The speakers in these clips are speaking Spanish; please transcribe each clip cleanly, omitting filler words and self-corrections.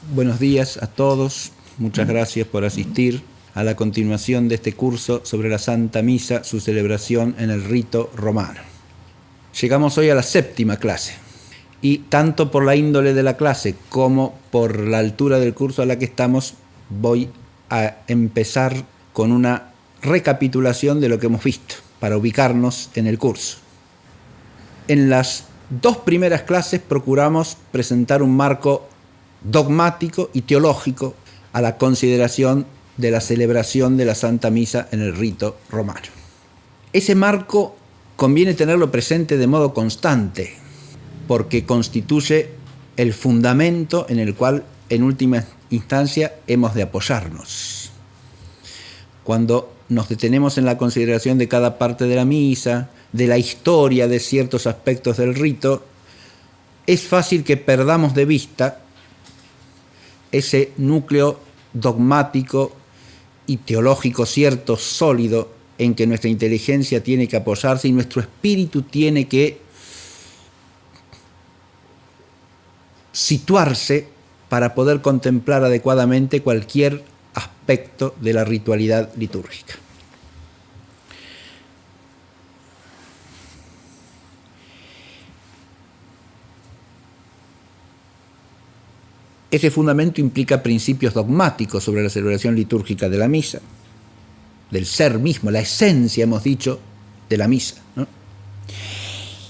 Buenos días a todos. Muchas gracias por asistir a la continuación de este curso sobre la Santa Misa, su celebración en el rito romano. Llegamos hoy a la séptima clase y tanto por la índole de la clase como por la altura del curso a la que estamos, voy a empezar con una recapitulación de lo que hemos visto para ubicarnos en el curso. En las dos primeras clases procuramos presentar un marco dogmático y teológico a la consideración de la celebración de la Santa Misa en el rito romano. Ese marco conviene tenerlo presente de modo constante, porque constituye el fundamento en el cual, en última instancia, hemos de apoyarnos. Cuando nos detenemos en la consideración de cada parte de la misa, de la historia de ciertos aspectos del rito, es fácil que perdamos de vista ese núcleo dogmático y teológico cierto, sólido, en que nuestra inteligencia tiene que apoyarse y nuestro espíritu tiene que situarse para poder contemplar adecuadamente cualquier aspecto de la ritualidad litúrgica. Ese fundamento implica principios dogmáticos sobre la celebración litúrgica de la misa, del ser mismo, la esencia, hemos dicho, de la misa, ¿no?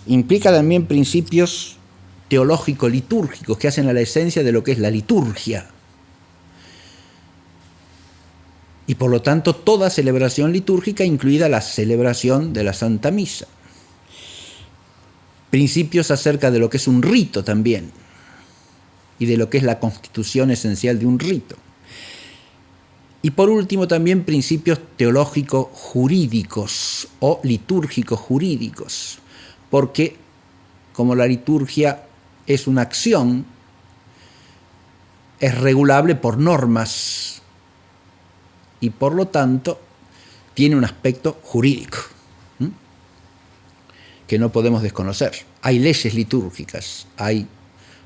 Implica también principios teológico-litúrgicos que hacen a la esencia de lo que es la liturgia. Y por lo tanto, toda celebración litúrgica, incluida la celebración de la Santa Misa. Principios acerca de lo que es un rito también, y de lo que es la constitución esencial de un rito. Y por último también principios teológicos jurídicos o litúrgicos jurídicos, porque como la liturgia es una acción, es regulable por normas y por lo tanto tiene un aspecto jurídico que no podemos desconocer. Hay leyes litúrgicas, hay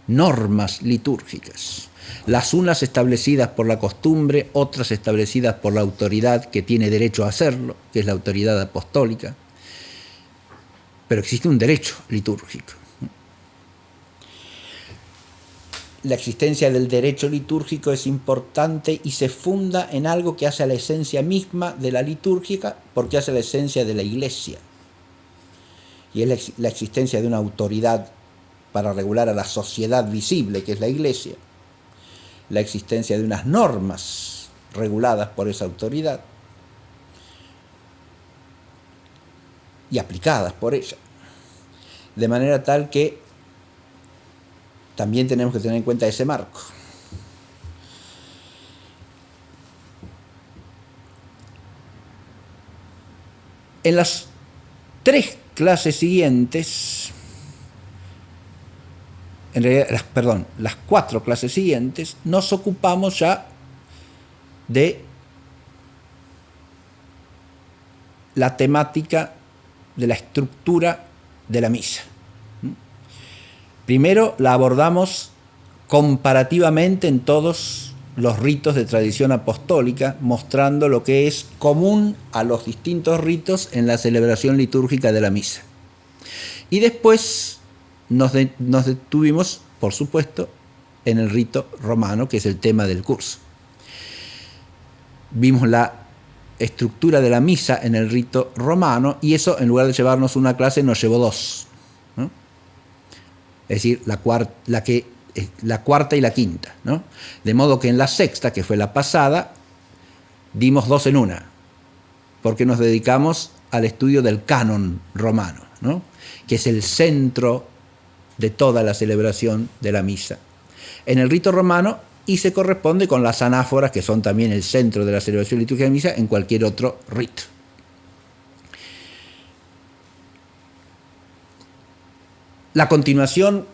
normas litúrgicas, las unas establecidas por la costumbre, otras establecidas por la autoridad que tiene derecho a hacerlo, que es la autoridad apostólica, pero existe un derecho litúrgico. La existencia del derecho litúrgico es importante y se funda en algo que hace a la esencia misma de la liturgia, porque hace a la esencia de la Iglesia, y es la existencia de una autoridad para regular a la sociedad visible, que es la Iglesia, la existencia de unas normas reguladas por esa autoridad y aplicadas por ella, de manera tal que también tenemos que tener en cuenta ese marco. En las tres clases siguientes, en realidad, las cuatro clases siguientes, nos ocupamos ya de la temática de la estructura de la misa. Primero la abordamos comparativamente en todos los ritos de tradición apostólica, mostrando lo que es común a los distintos ritos en la celebración litúrgica de la misa. Y después nos detuvimos, por supuesto, en el rito romano, que es el tema del curso. Vimos la estructura de la misa en el rito romano y eso, en lugar de llevarnos una clase, nos llevó dos, ¿no? Es decir, la cuarta y la quinta, ¿no? De modo que en la sexta, que fue la pasada, dimos dos en una, porque nos dedicamos al estudio del canon romano, ¿no? Que es el centro de toda la celebración de la misa en el rito romano y se corresponde con las anáforas, que son también el centro de la celebración litúrgica de la misa en cualquier otro rito. La continuación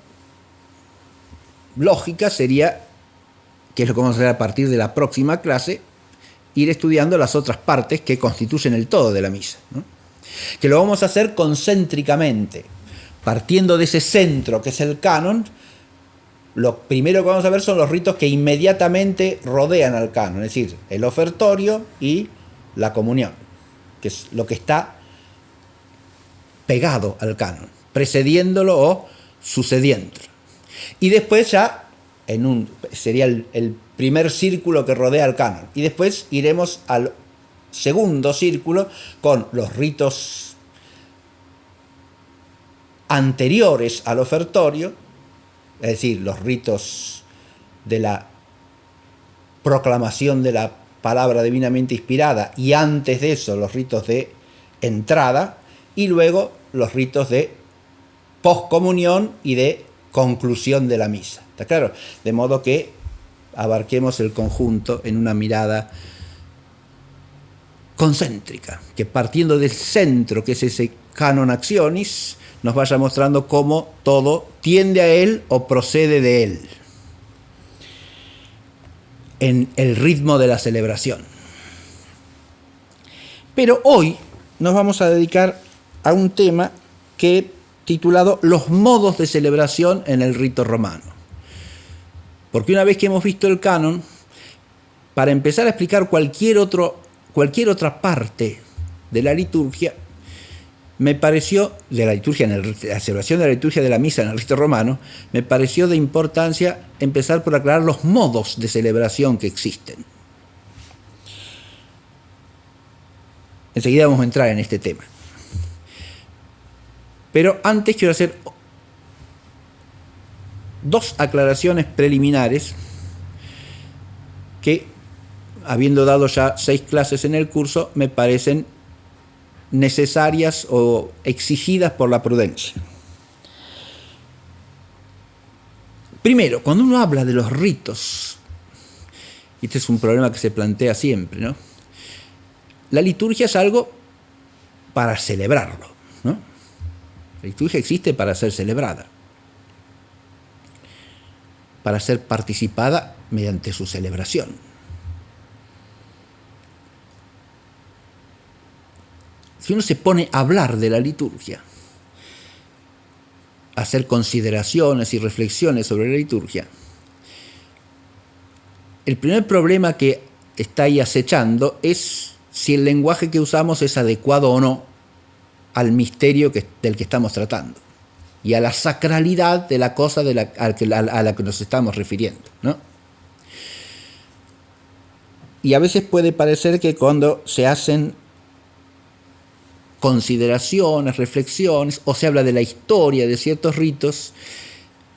lógica sería, que es lo que vamos a hacer a partir de la próxima clase, ir estudiando las otras partes que constituyen el todo de la misa, ¿no? Que lo vamos a hacer concéntricamente, partiendo de ese centro que es el canon, lo primero que vamos a ver son los ritos que inmediatamente rodean al canon, es decir, el ofertorio y la comunión, que es lo que está pegado al canon, precediéndolo o sucediéndolo. Y después ya sería el primer círculo que rodea al canon. Y después iremos al segundo círculo con los ritos anteriores al ofertorio, es decir, los ritos de la proclamación de la palabra divinamente inspirada, y antes de eso los ritos de entrada, y luego los ritos de poscomunión y de conclusión de la misa. ¿Está claro? De modo que abarquemos el conjunto en una mirada concéntrica, que partiendo del centro, que es ese canon actionis, nos vaya mostrando cómo todo tiende a él o procede de él en el ritmo de la celebración. Pero hoy nos vamos a dedicar a un tema que he titulado Los modos de celebración en el rito romano. Porque una vez que hemos visto el canon, para empezar a explicar cualquier otra parte de la liturgia, me pareció, de la liturgia, la celebración de la liturgia de la misa en el rito romano, me pareció de importancia empezar por aclarar los modos de celebración que existen. Enseguida vamos a entrar en este tema. Pero antes quiero hacer dos aclaraciones preliminares que, habiendo dado ya 6 clases en el curso, me parecen necesarias o exigidas por la prudencia. Primero, cuando uno habla de los ritos, y este es un problema que se plantea siempre, ¿no? La liturgia es algo para celebrarlo, ¿no? La liturgia existe para ser celebrada, para ser participada mediante su celebración. Si uno se pone a hablar de la liturgia, a hacer consideraciones y reflexiones sobre la liturgia, el primer problema que está ahí acechando es si el lenguaje que usamos es adecuado o no al misterio del que estamos tratando y a la sacralidad de la cosa a la que nos estamos refiriendo, ¿no? Y a veces puede parecer que cuando se hacen consideraciones, reflexiones, o se habla de la historia de ciertos ritos,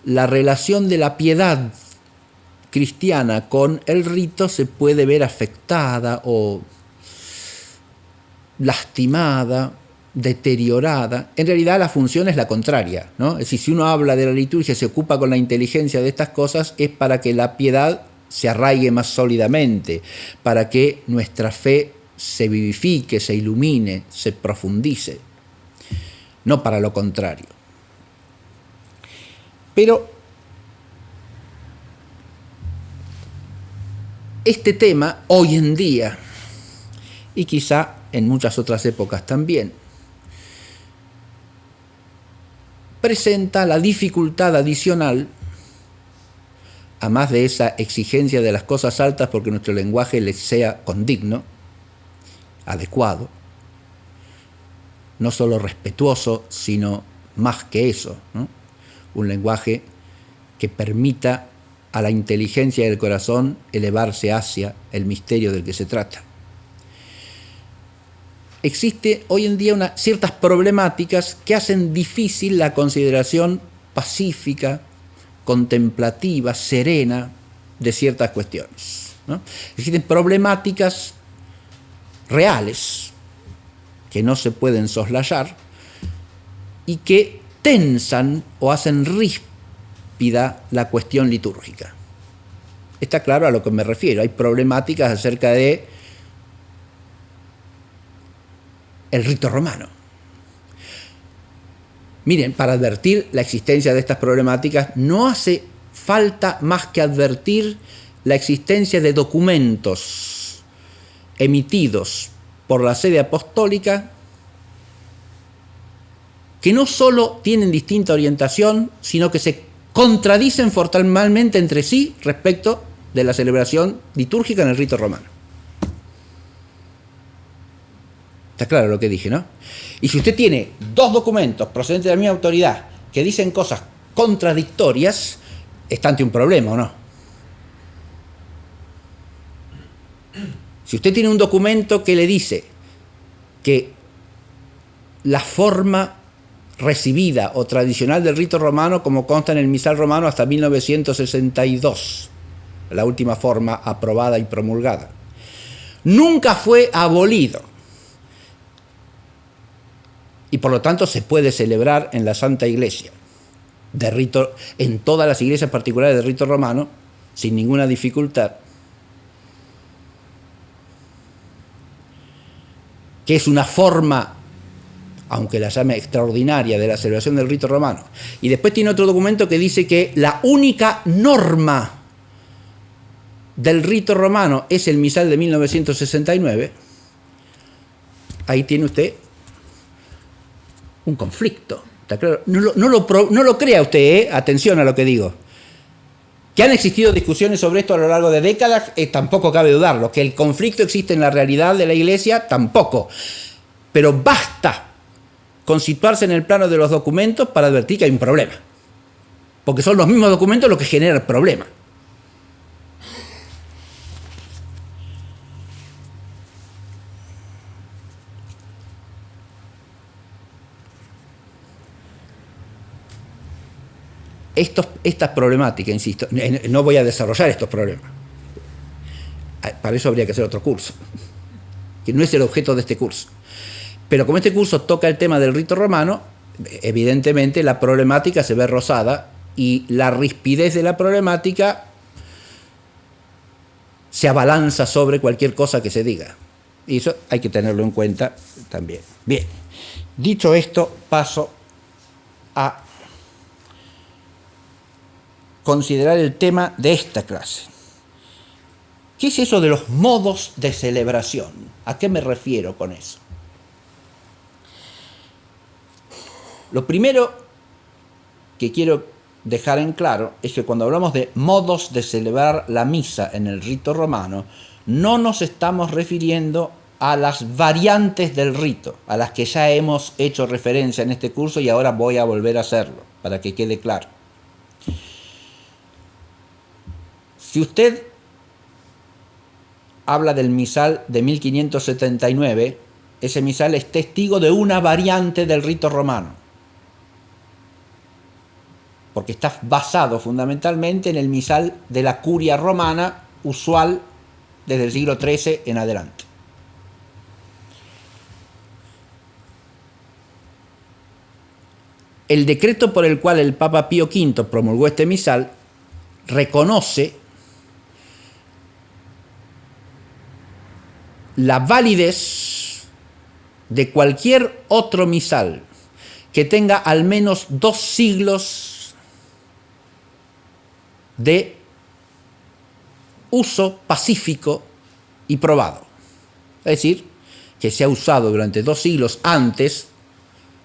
la relación de la piedad cristiana con el rito se puede ver afectada o lastimada, deteriorada. En realidad la función es la contraria, ¿no? Es decir, si uno habla de la liturgia, se ocupa con la inteligencia de estas cosas, es para que la piedad se arraigue más sólidamente, para que nuestra fe se vivifique, se ilumine, se profundice, no para lo contrario. Pero este tema, hoy en día, y quizá en muchas otras épocas también, presenta la dificultad adicional, a más de esa exigencia de las cosas altas porque nuestro lenguaje les sea condigno, adecuado, no solo respetuoso, sino más que eso, ¿no? Un lenguaje que permita a la inteligencia del corazón elevarse hacia el misterio del que se trata. Existe hoy en día ciertas problemáticas que hacen difícil la consideración pacífica, contemplativa, serena de ciertas cuestiones, ¿no? Existen problemáticas reales que no se pueden soslayar y que tensan o hacen ríspida la cuestión litúrgica. Está claro a lo que me refiero. Hay problemáticas acerca de el rito romano. Miren, para advertir la existencia de estas problemáticas no hace falta más que advertir la existencia de documentos emitidos por la sede apostólica que no solo tienen distinta orientación, sino que se contradicen formalmente entre sí respecto de la celebración litúrgica en el rito romano. Está claro lo que dije, ¿no? Y si usted tiene dos documentos procedentes de la misma autoridad que dicen cosas contradictorias, está ante un problema, ¿o no? Si usted tiene un documento que le dice que la forma recibida o tradicional del rito romano, como consta en el misal romano hasta 1962, la última forma aprobada y promulgada, nunca fue abolido, y por lo tanto se puede celebrar en la Santa Iglesia, de rito, en todas las iglesias particulares del rito romano, sin ninguna dificultad, que es una forma, aunque la llame extraordinaria, de la celebración del rito romano. Y después tiene otro documento que dice que la única norma del rito romano es el misal de 1969. Ahí tiene usted un conflicto. ¿Está claro? No lo crea usted, ¿eh? Atención a lo que digo. Que han existido discusiones sobre esto a lo largo de décadas, tampoco cabe dudarlo. Que el conflicto existe en la realidad de la Iglesia, tampoco. Pero basta con situarse en el plano de los documentos para advertir que hay un problema. Porque son los mismos documentos los que generan el problema. Estas problemáticas, insisto, no voy a desarrollar estos problemas. Para eso habría que hacer otro curso, que no es el objeto de este curso. Pero como este curso toca el tema del rito romano, evidentemente la problemática se ve rozada y la rispidez de la problemática se abalanza sobre cualquier cosa que se diga. Y eso hay que tenerlo en cuenta también. Bien, dicho esto, paso a considerar el tema de esta clase. ¿Qué es eso de los modos de celebración? ¿A qué me refiero con eso? Lo primero que quiero dejar en claro es que cuando hablamos de modos de celebrar la misa en el rito romano, no nos estamos refiriendo a las variantes del rito, a las que ya hemos hecho referencia en este curso y ahora voy a volver a hacerlo, para que quede claro. Si usted habla del misal de 1579, ese misal es testigo de una variante del rito romano, porque está basado fundamentalmente en el misal de la curia romana usual desde el siglo XIII en adelante. El decreto por el cual el Papa Pío V promulgó este misal reconoce la validez de cualquier otro misal que tenga al menos 2 siglos de uso pacífico y probado. Es decir, que se ha usado durante 2 siglos antes,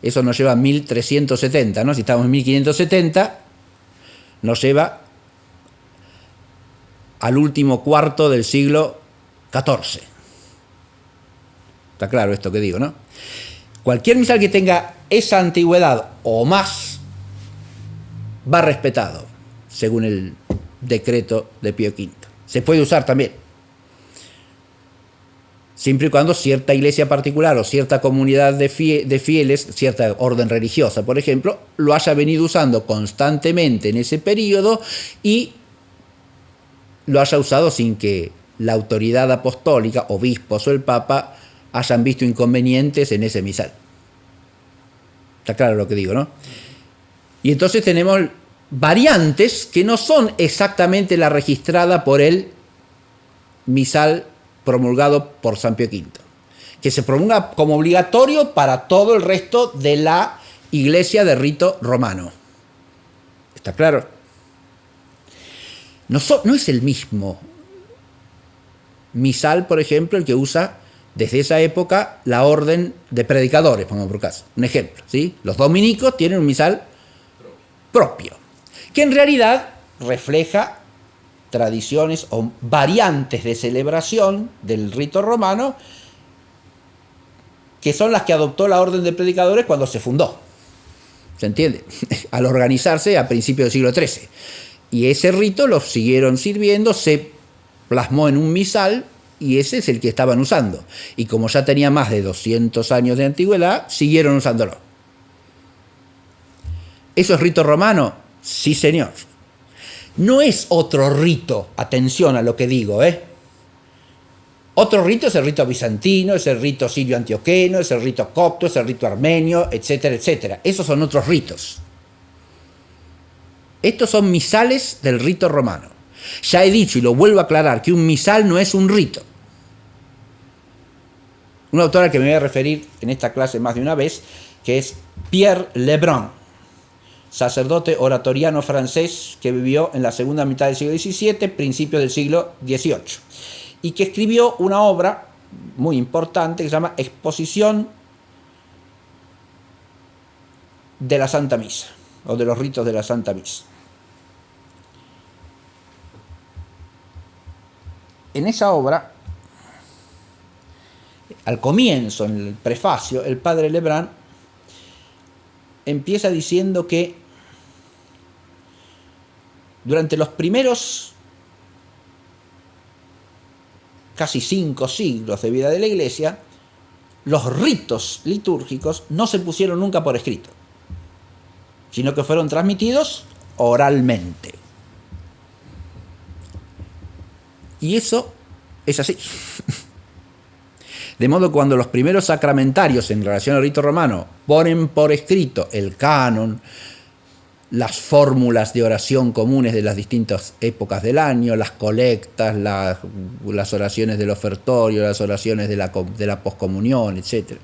eso nos lleva a 1370, ¿no? Si estamos en 1570, nos lleva al último cuarto del siglo XIV. Está claro esto que digo, ¿no? Cualquier misal que tenga esa antigüedad o más va respetado, según el decreto de Pío V. Se puede usar también, siempre y cuando cierta iglesia particular o cierta comunidad de fieles, cierta orden religiosa, por ejemplo, lo haya venido usando constantemente en ese periodo y lo haya usado sin que la autoridad apostólica, obispos o el Papa, hayan visto inconvenientes en ese misal. Está claro lo que digo, ¿no? Y entonces tenemos variantes que no son exactamente la registrada por el misal promulgado por San Pío V, que se promulga como obligatorio para todo el resto de la iglesia de rito romano. ¿Está claro? No es el mismo misal, por ejemplo, el que usa desde esa época la orden de predicadores, pongamos por caso. Un ejemplo, ¿sí? Los dominicos tienen un misal propio. que en realidad refleja tradiciones o variantes de celebración del rito romano, que son las que adoptó la orden de predicadores cuando se fundó. ¿Se entiende? Al organizarse a principios del siglo XIII. Y ese rito lo siguieron sirviendo, se plasmó en un misal y ese es el que estaban usando. Y como ya tenía más de 200 años de antigüedad, siguieron usándolo. ¿Eso es rito romano? Sí, señor. No es otro rito, atención a lo que digo, Otro rito es el rito bizantino, es el rito sirio-antioqueno, es el rito copto, es el rito armenio, etcétera, etcétera. Esos son otros ritos. Estos son misales del rito romano. Ya he dicho y lo vuelvo a aclarar que un misal no es un rito. Una autora que me voy a referir en esta clase más de una vez, que es Pierre Lebrun, sacerdote oratoriano francés que vivió en la segunda mitad del siglo XVII, principios del siglo XVIII, y que escribió una obra muy importante que se llama Exposición de la Santa Misa, o de los ritos de la Santa Misa. En esa obra, al comienzo, en el prefacio, el padre Lebrun empieza diciendo que durante los primeros casi 5 siglos de vida de la Iglesia, los ritos litúrgicos no se pusieron nunca por escrito, sino que fueron transmitidos oralmente. Y eso es así. De modo que cuando los primeros sacramentarios en relación al rito romano ponen por escrito el canon, las fórmulas de oración comunes de las distintas épocas del año, las colectas, las oraciones del ofertorio, las oraciones de la poscomunión, etc.,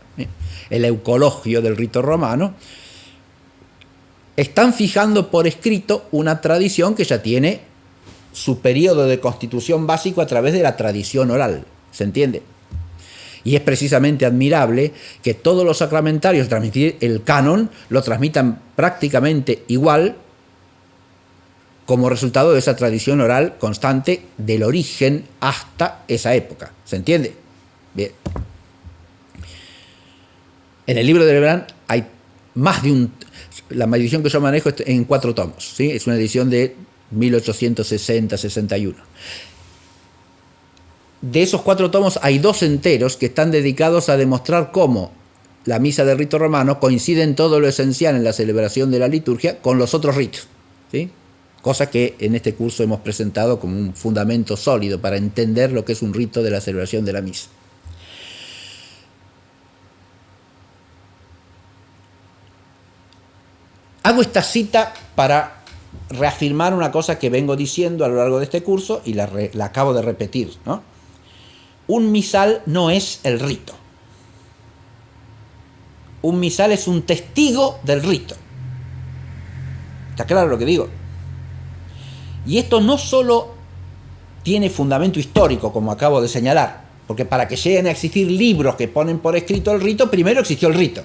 el eucologio del rito romano, están fijando por escrito una tradición que ya tiene su periodo de constitución básico a través de la tradición oral. ¿Se entiende? Y es precisamente admirable que todos los sacramentarios transmitir el canon lo transmitan prácticamente igual como resultado de esa tradición oral constante del origen hasta esa época. ¿Se entiende? Bien. En el libro de Lebrun hay más de un... La edición que yo manejo es en 4 tomos, ¿sí? Es una edición de 1860-61. De esos 4 tomos hay 2 enteros que están dedicados a demostrar cómo la misa del rito romano coincide en todo lo esencial en la celebración de la liturgia con los otros ritos, ¿sí? Cosa que en este curso hemos presentado como un fundamento sólido para entender lo que es un rito de la celebración de la misa. Hago esta cita para reafirmar una cosa que vengo diciendo a lo largo de este curso y la acabo de repetir, ¿no? Un misal no es el rito. Un misal es un testigo del rito. ¿Está claro lo que digo? Y esto no solo tiene fundamento histórico, como acabo de señalar, porque para que lleguen a existir libros que ponen por escrito el rito, primero existió el rito.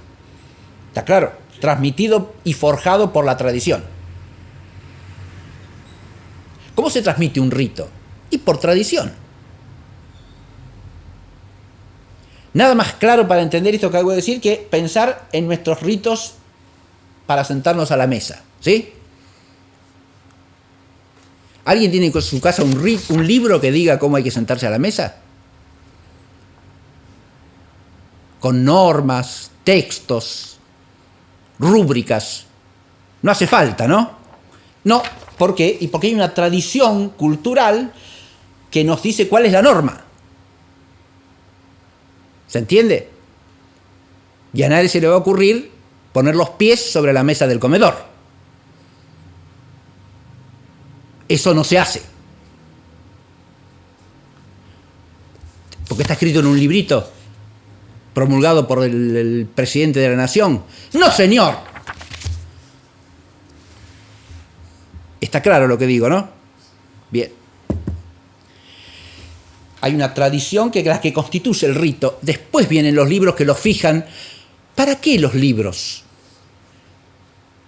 ¿Está claro? Transmitido y forjado por la tradición. ¿Cómo se transmite un rito? Y por tradición. Nada más claro para entender esto que acabo de decir que pensar en nuestros ritos para sentarnos a la mesa, ¿sí? ¿Alguien tiene en su casa un libro que diga cómo hay que sentarse a la mesa? Con normas, textos, rúbricas. No hace falta, ¿no? No, ¿por qué? Y porque hay una tradición cultural que nos dice cuál es la norma. ¿Se entiende? Y a nadie se le va a ocurrir poner los pies sobre la mesa del comedor. Eso no se hace. Porque está escrito en un librito promulgado por el presidente de la nación. ¡No, señor! Está claro lo que digo, ¿no? Bien. Hay una tradición que es la que constituye el rito. Después vienen los libros que lo fijan. ¿Para qué los libros?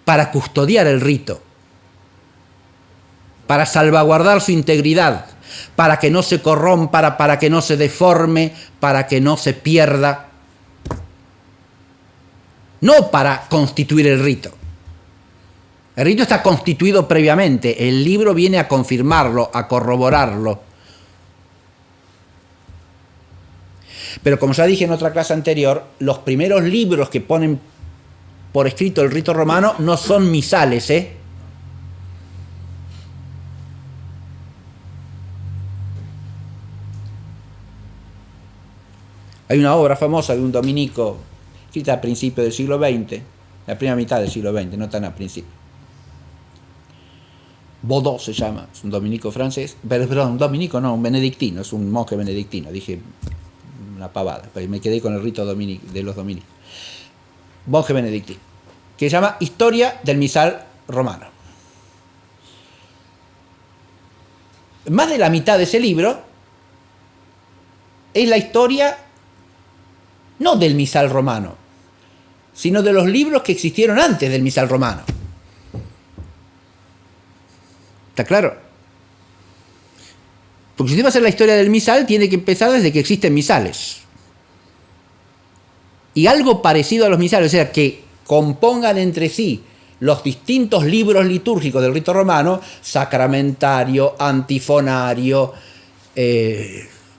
Para custodiar el rito. para salvaguardar su integridad, para que no se corrompa, para que no se deforme, para que no se pierda. No para constituir el rito. El rito está constituido previamente, el libro viene a confirmarlo, a corroborarlo. Pero como ya dije en otra clase anterior, los primeros libros que ponen por escrito el rito romano no son misales, ¿eh? Hay una obra famosa de un dominico, escrita a principios del siglo XX, la primera mitad del siglo XX, no tan a principio. Baudot se llama, es un dominico francés, perdón, un dominico no, un benedictino, es un monje benedictino, dije una pavada, pero me quedé con el rito de los dominicos. Monje benedictino, que se llama Historia del Misal Romano. Más de la mitad de ese libro es la historia no del misal romano, sino de los libros que existieron antes del misal romano. ¿Está claro? Porque si usted va a hacer la historia del misal, tiene que empezar desde que existen misales. Y algo parecido a los misales, o sea, que compongan entre sí los distintos libros litúrgicos del rito romano, sacramentario, antifonario,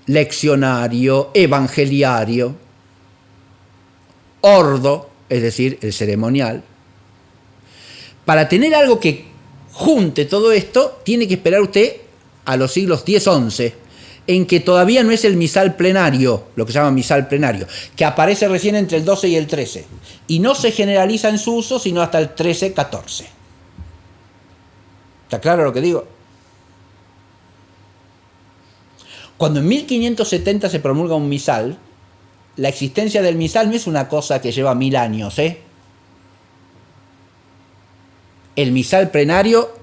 leccionario, evangeliario, ordo, es decir, el ceremonial. Para tener algo que junte todo esto, tiene que esperar usted a los siglos X-XI, en que todavía no es el misal plenario, lo que se llama misal plenario, que aparece recién entre el XII y el XIII, y no se generaliza en su uso sino hasta el XIII-XIV. ¿Está claro lo que digo? Cuando en 1570 se promulga un misal, la existencia del misal no es una cosa que lleva 1000 años, ¿eh? El misal plenario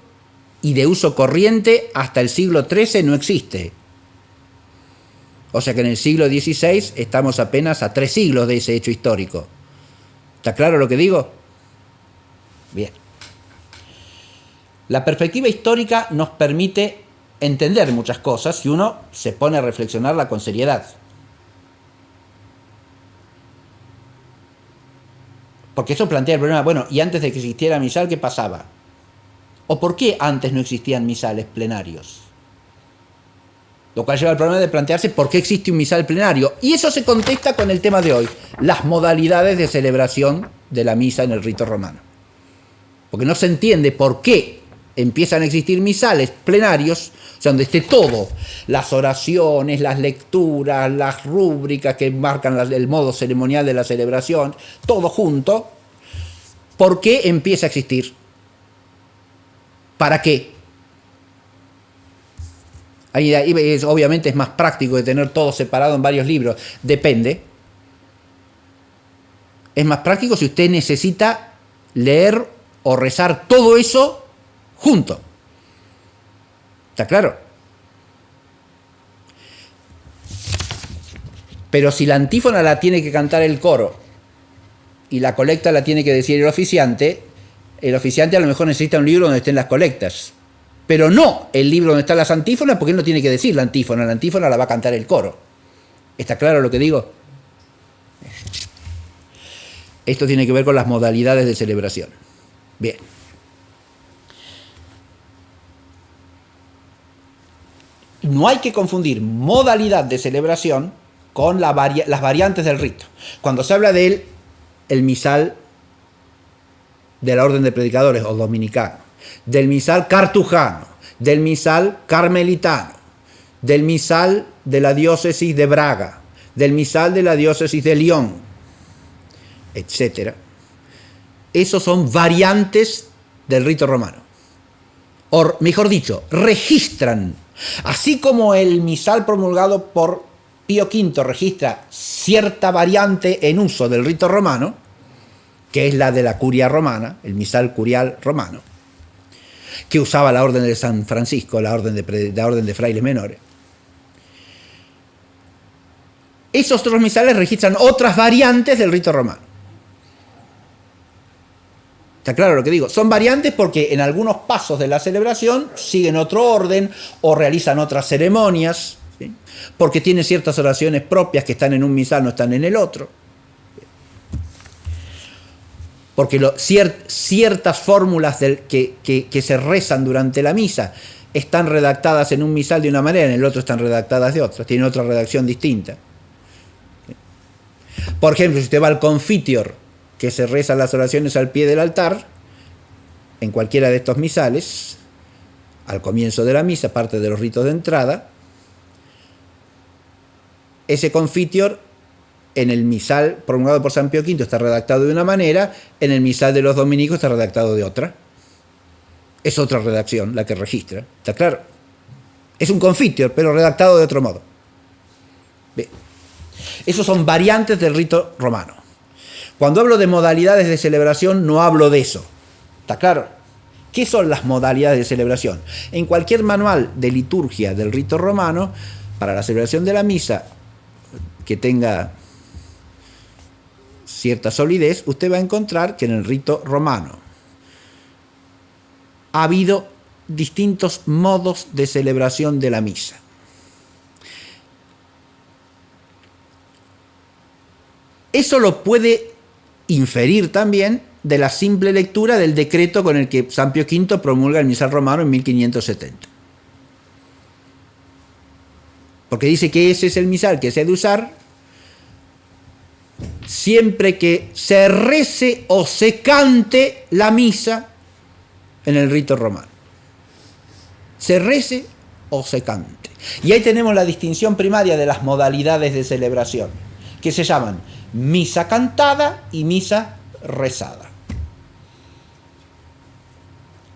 y de uso corriente hasta el siglo XIII no existe. O sea que en el siglo XVI estamos apenas a 3 siglos de ese hecho histórico. ¿Está claro lo que digo? Bien. La perspectiva histórica nos permite entender muchas cosas si uno se pone a reflexionarla con seriedad. Porque eso plantea el problema, bueno, y antes de que existiera misal, ¿qué pasaba? ¿O por qué antes no existían misales plenarios? Lo cual lleva al problema de plantearse por qué existe un misal plenario. Y eso se contesta con el tema de hoy, las modalidades de celebración de la misa en el rito romano. Porque no se entiende por qué empiezan a existir misales plenarios, o sea, donde esté todo, las oraciones, las lecturas, las rúbricas que marcan el modo ceremonial de la celebración, todo junto. ¿Por qué empieza a existir? ¿Para qué? Obviamente es más práctico de tener todo separado en varios libros. Depende. Es más práctico si usted necesita leer o rezar todo eso junto. ¿Está claro? Pero si la antífona la tiene que cantar el coro y la colecta la tiene que decir el oficiante a lo mejor necesita un libro donde estén las colectas. Pero no el libro donde están las antífonas, porque él no tiene que decir la antífona la va a cantar el coro. ¿Está claro lo que digo? Esto tiene que ver con las modalidades de celebración. Bien. No hay que confundir modalidad de celebración con las variantes del rito. Cuando se habla de el misal de la orden de predicadores o dominicano, del misal cartujano, del misal carmelitano, del misal de la diócesis de Braga, del misal de la diócesis de León, etc. Esos son variantes del rito romano. O, mejor dicho, registran. Así como el misal promulgado por Pío V registra cierta variante en uso del rito romano, que es la de la curia romana, el misal curial romano, que usaba la orden de San Francisco, la orden de frailes menores. Esos otros misales registran otras variantes del rito romano. ¿Está claro lo que digo? Son variantes porque en algunos pasos de la celebración siguen otro orden o realizan otras ceremonias, ¿sí? Porque tienen ciertas oraciones propias que están en un misal, no están en el otro. Porque ciertas fórmulas que se rezan durante la misa están redactadas en un misal de una manera, en el otro están redactadas de otra, tienen otra redacción distinta. Por ejemplo, si usted va al confiteor, que se rezan las oraciones al pie del altar, en cualquiera de estos misales, al comienzo de la misa, parte de los ritos de entrada, ese confiteor en el misal promulgado por San Pío V está redactado de una manera, en el misal de los dominicos está redactado de otra. Es otra redacción la que registra, ¿está claro? Es un confiteor, pero redactado de otro modo. Bien. Esos son variantes del rito romano. Cuando hablo de modalidades de celebración, no hablo de eso. ¿Está claro? ¿Qué son las modalidades de celebración? En cualquier manual de liturgia del rito romano, para la celebración de la misa, que tenga cierta solidez, usted va a encontrar que en el rito romano ha habido distintos modos de celebración de la misa. Eso lo puede inferir también de la simple lectura del decreto con el que San Pío V promulga el misal romano en 1570. Porque dice que ese es el misal que se ha de usar siempre que se rece o se cante la misa en el rito romano. Se rece o se cante. Y ahí tenemos la distinción primaria de las modalidades de celebración, que se llaman misa cantada y misa rezada.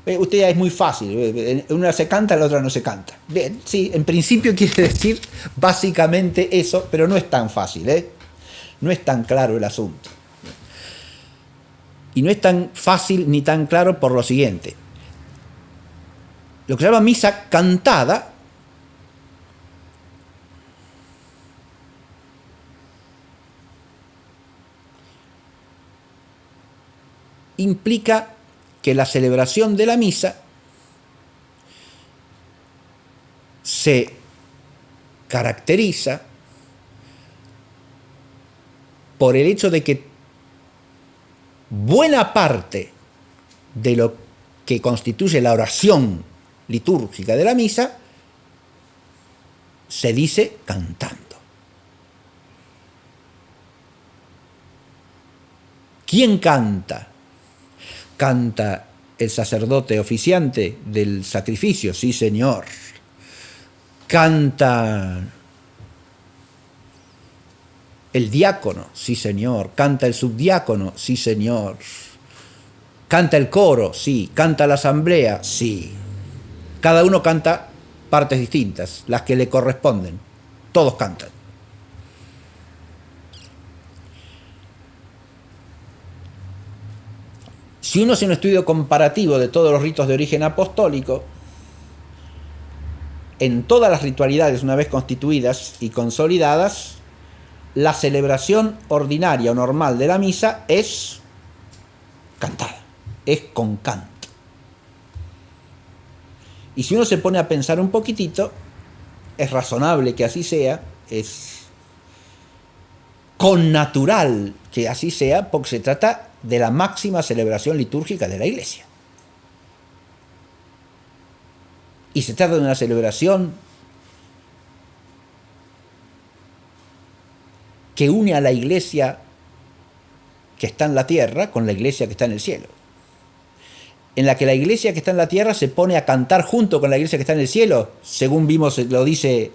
Usted ya es muy fácil, una se canta, la otra no se canta. Bien, sí, en principio quiere decir básicamente eso, pero no es tan fácil, ¿eh? No es tan claro el asunto. Y no es tan fácil ni tan claro por lo siguiente. Lo que se llama misa cantada implica que la celebración de la misa se caracteriza por el hecho de que buena parte de lo que constituye la oración litúrgica de la misa se dice cantando. ¿Quién canta? ¿Canta el sacerdote oficiante del sacrificio? Sí, señor. ¿Canta el diácono? Sí, señor. ¿Canta el subdiácono? Sí, señor. ¿Canta el coro? Sí. ¿Canta la asamblea? Sí. Cada uno canta partes distintas, las que le corresponden. Todos cantan. Si uno hace un estudio comparativo de todos los ritos de origen apostólico, en todas las ritualidades una vez constituidas y consolidadas, la celebración ordinaria o normal de la misa es cantada, es con canto. Y si uno se pone a pensar un poquitito, es razonable que así sea, es connatural que así sea, porque se trata de la máxima celebración litúrgica de la Iglesia. Y se trata de una celebración que une a la Iglesia que está en la tierra con la Iglesia que está en el cielo. En la que la Iglesia que está en la tierra se pone a cantar junto con la Iglesia que está en el cielo, según vimos, lo dice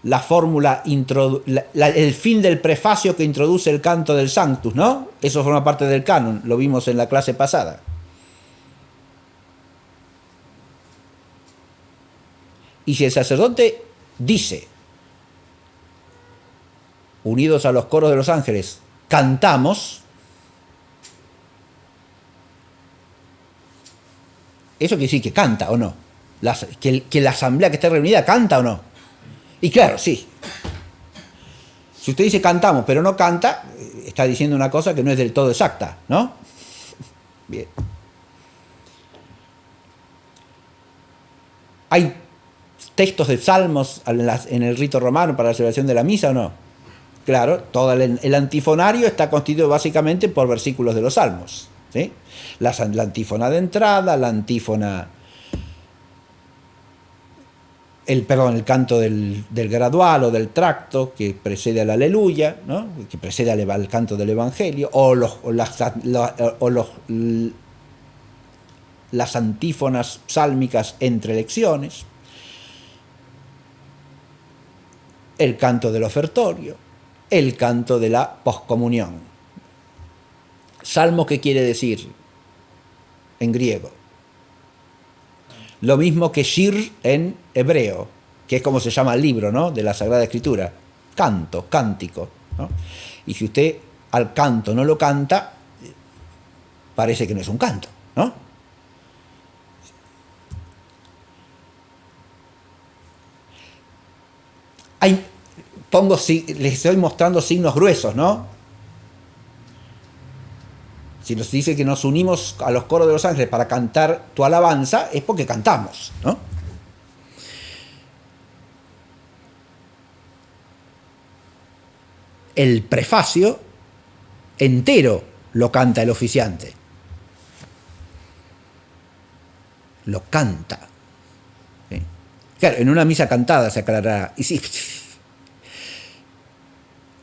la fórmula, el fin del prefacio que introduce el canto del Sanctus, ¿no? Eso forma parte del canon, lo vimos en la clase pasada. Y si el sacerdote dice, unidos a los coros de los ángeles, cantamos, eso quiere decir que canta o no, que la asamblea que está reunida canta o no. Y claro, sí. Si usted dice cantamos, pero no canta, está diciendo una cosa que no es del todo exacta, ¿no? Bien. ¿Hay textos de salmos en el rito romano para la celebración de la misa o no? Claro, todo el antifonario está constituido básicamente por versículos de los salmos, ¿sí? La antífona de entrada, la antífona, el canto del gradual o del tracto que precede al aleluya, ¿no? Que precede al canto del evangelio, o las antífonas sálmicas entre lecciones, el canto del ofertorio, el canto de la poscomunión. Salmo, ¿qué quiere decir en griego? Lo mismo que shir en hebreo, que es como se llama el libro, ¿no?, de la Sagrada Escritura. Canto, cántico, ¿no? Y si usted al canto no lo canta, parece que no es un canto, ¿no? Les estoy mostrando signos gruesos, ¿no? Si nos dice que nos unimos a los coros de los ángeles para cantar tu alabanza, es porque cantamos, ¿no? El prefacio entero lo canta el oficiante. Lo canta. ¿Sí? Claro, en una misa cantada se aclarará. Y sí,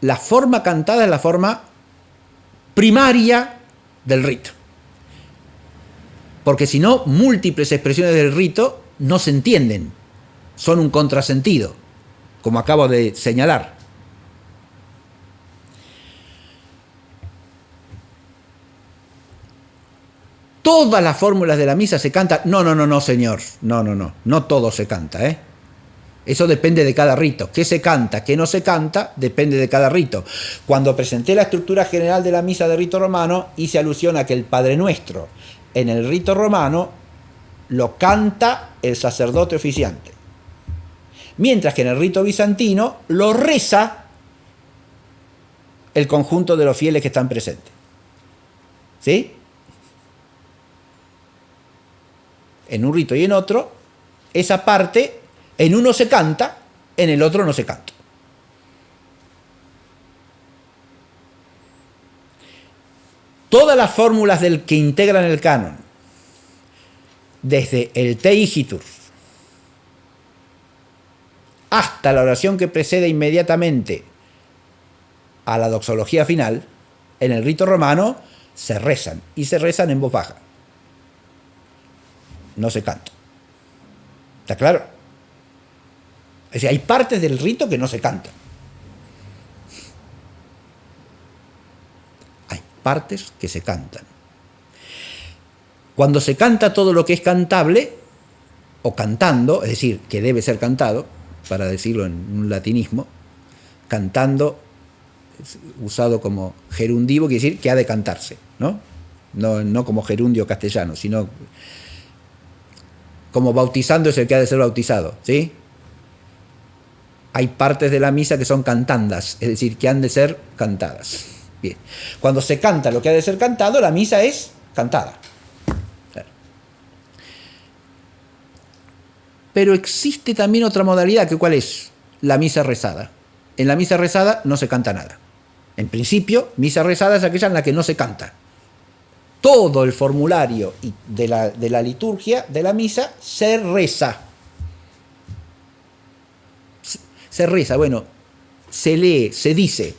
la forma cantada es la forma primaria del rito. Porque si no, múltiples expresiones del rito no se entienden. Son un contrasentido, como acabo de señalar. Todas las fórmulas de la misa se cantan. No, señor. No todo se canta, ¿eh? Eso depende de cada rito. ¿Qué se canta, qué no se canta? Depende de cada rito. Cuando presenté la estructura general de la misa de rito romano, hice alusión a que el Padre Nuestro en el rito romano lo canta el sacerdote oficiante. Mientras que en el rito bizantino lo reza el conjunto de los fieles que están presentes. ¿Sí? En un rito y en otro, esa parte, en uno se canta, en el otro no se canta. Todas las fórmulas que integran el canon, desde el Te Igitur hasta la oración que precede inmediatamente a la doxología final, en el rito romano se rezan, y se rezan en voz baja. No se canta. ¿Está claro? Es decir, hay partes del rito que no se cantan. Hay partes que se cantan. Cuando se canta todo lo que es cantable, o cantando, es decir, que debe ser cantado, para decirlo en un latinismo, cantando, usado como gerundivo, quiere decir que ha de cantarse, ¿no? No como gerundio castellano, sino como bautizando es el que ha de ser bautizado, ¿sí? Hay partes de la misa que son cantandas, es decir, que han de ser cantadas. Bien. Cuando se canta lo que ha de ser cantado, la misa es cantada. Claro. Pero existe también otra modalidad, que ¿cuál es? La misa rezada. En la misa rezada no se canta nada. En principio, misa rezada es aquella en la que no se canta. Todo el formulario de la liturgia de la misa se reza. Se reza, bueno, se lee, se dice.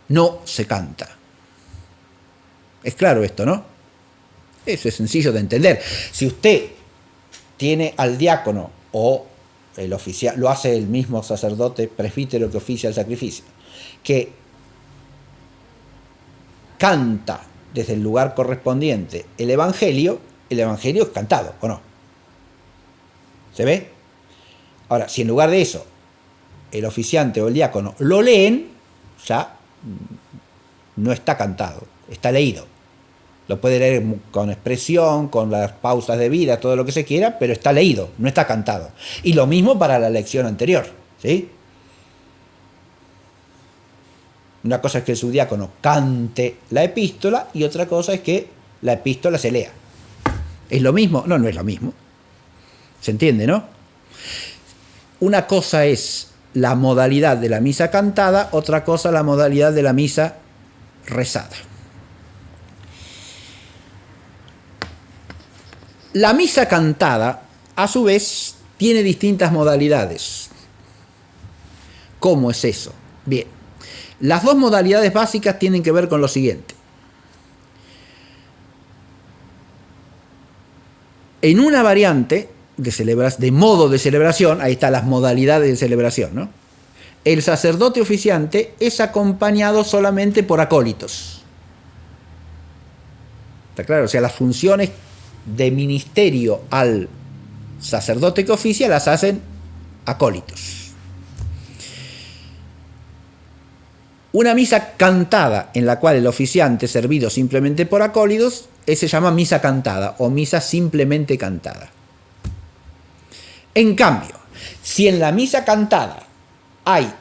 No se canta. Es claro esto, ¿no? Eso es sencillo de entender. Si usted tiene al diácono o el oficial, lo hace el mismo sacerdote presbítero que oficia el sacrificio, que canta desde el lugar correspondiente el Evangelio es cantado, ¿o no? ¿Se ve? Ahora, si en lugar de eso el oficiante o el diácono lo leen, ya no está cantado, está leído. Lo puede leer con expresión, con las pausas de vida, todo lo que se quiera, pero está leído, no está cantado. Y lo mismo para la lección anterior, ¿sí? Una cosa es que el subdiácono cante la epístola y otra cosa es que la epístola se lea. ¿Es lo mismo? No, no es lo mismo. ¿Se entiende, no? Una cosa es la modalidad de la misa cantada, otra cosa la modalidad de la misa rezada. La misa cantada, a su vez, tiene distintas modalidades. ¿Cómo es eso? Bien, las dos modalidades básicas tienen que ver con lo siguiente. En una variante de modo de celebración, ahí están las modalidades de celebración, ¿no? El sacerdote oficiante es acompañado solamente por acólitos. ¿Está claro? O sea, las funciones de ministerio al sacerdote que oficia las hacen acólitos. Una misa cantada en la cual el oficiante es servido simplemente por acólitos se llama misa cantada o misa simplemente cantada. En cambio, si en la misa cantada hay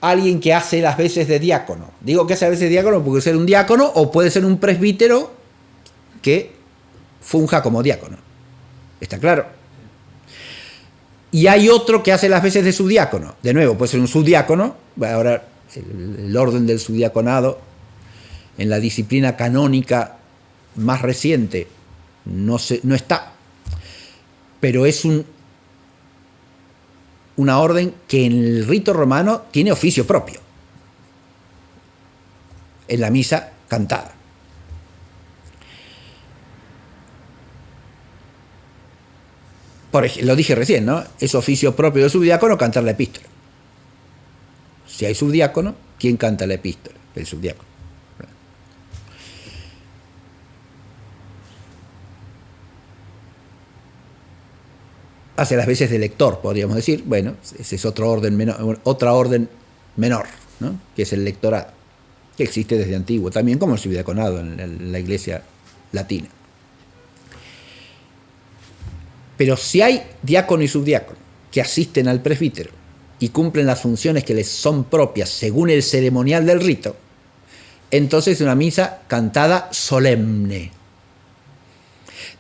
alguien que hace las veces de diácono, digo que hace las veces de diácono porque puede ser un diácono o puede ser un presbítero que funja como diácono. ¿Está claro? Y hay otro que hace las veces de subdiácono. De nuevo, puede ser un subdiácono. Ahora, el orden del subdiaconado en la disciplina canónica más reciente no está. Pero es una orden que en el rito romano tiene oficio propio. En la misa cantada. Por ejemplo, lo dije recién, ¿no? Es oficio propio del subdiácono cantar la epístola. Si hay subdiácono, ¿quién canta la epístola? El subdiácono. Hace las veces de lector, podríamos decir. Bueno, ese es otra orden menor, ¿no? Que es el lectorado, que existe desde antiguo, también como el subdiaconado en la iglesia latina. Pero si hay diácono y subdiácono que asisten al presbítero y cumplen las funciones que les son propias según el ceremonial del rito, entonces es una misa cantada solemne.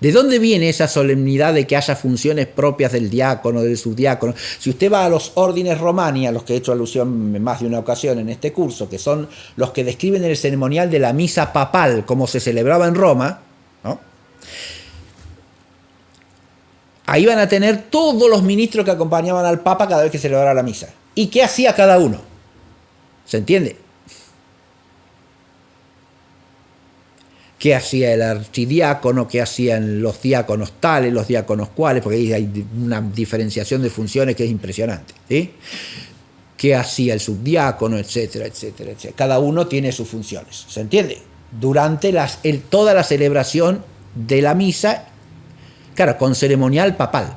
¿De dónde viene esa solemnidad de que haya funciones propias del diácono, del subdiácono? Si usted va a los órdenes romani, a los que he hecho alusión en más de una ocasión en este curso, que son los que describen el ceremonial de la misa papal, como se celebraba en Roma, ¿no? Ahí van a tener todos los ministros que acompañaban al Papa cada vez que celebraba la misa. ¿Y qué hacía cada uno? ¿Se entiende? ¿Qué hacía el archidiácono? ¿Qué hacían los diáconos tales, los diáconos cuales? Porque ahí hay una diferenciación de funciones que es impresionante, ¿sí? ¿Qué hacía el subdiácono? Etcétera, etcétera, etcétera. Cada uno tiene sus funciones. ¿Se entiende? Durante toda la celebración de la misa, claro, con ceremonial papal.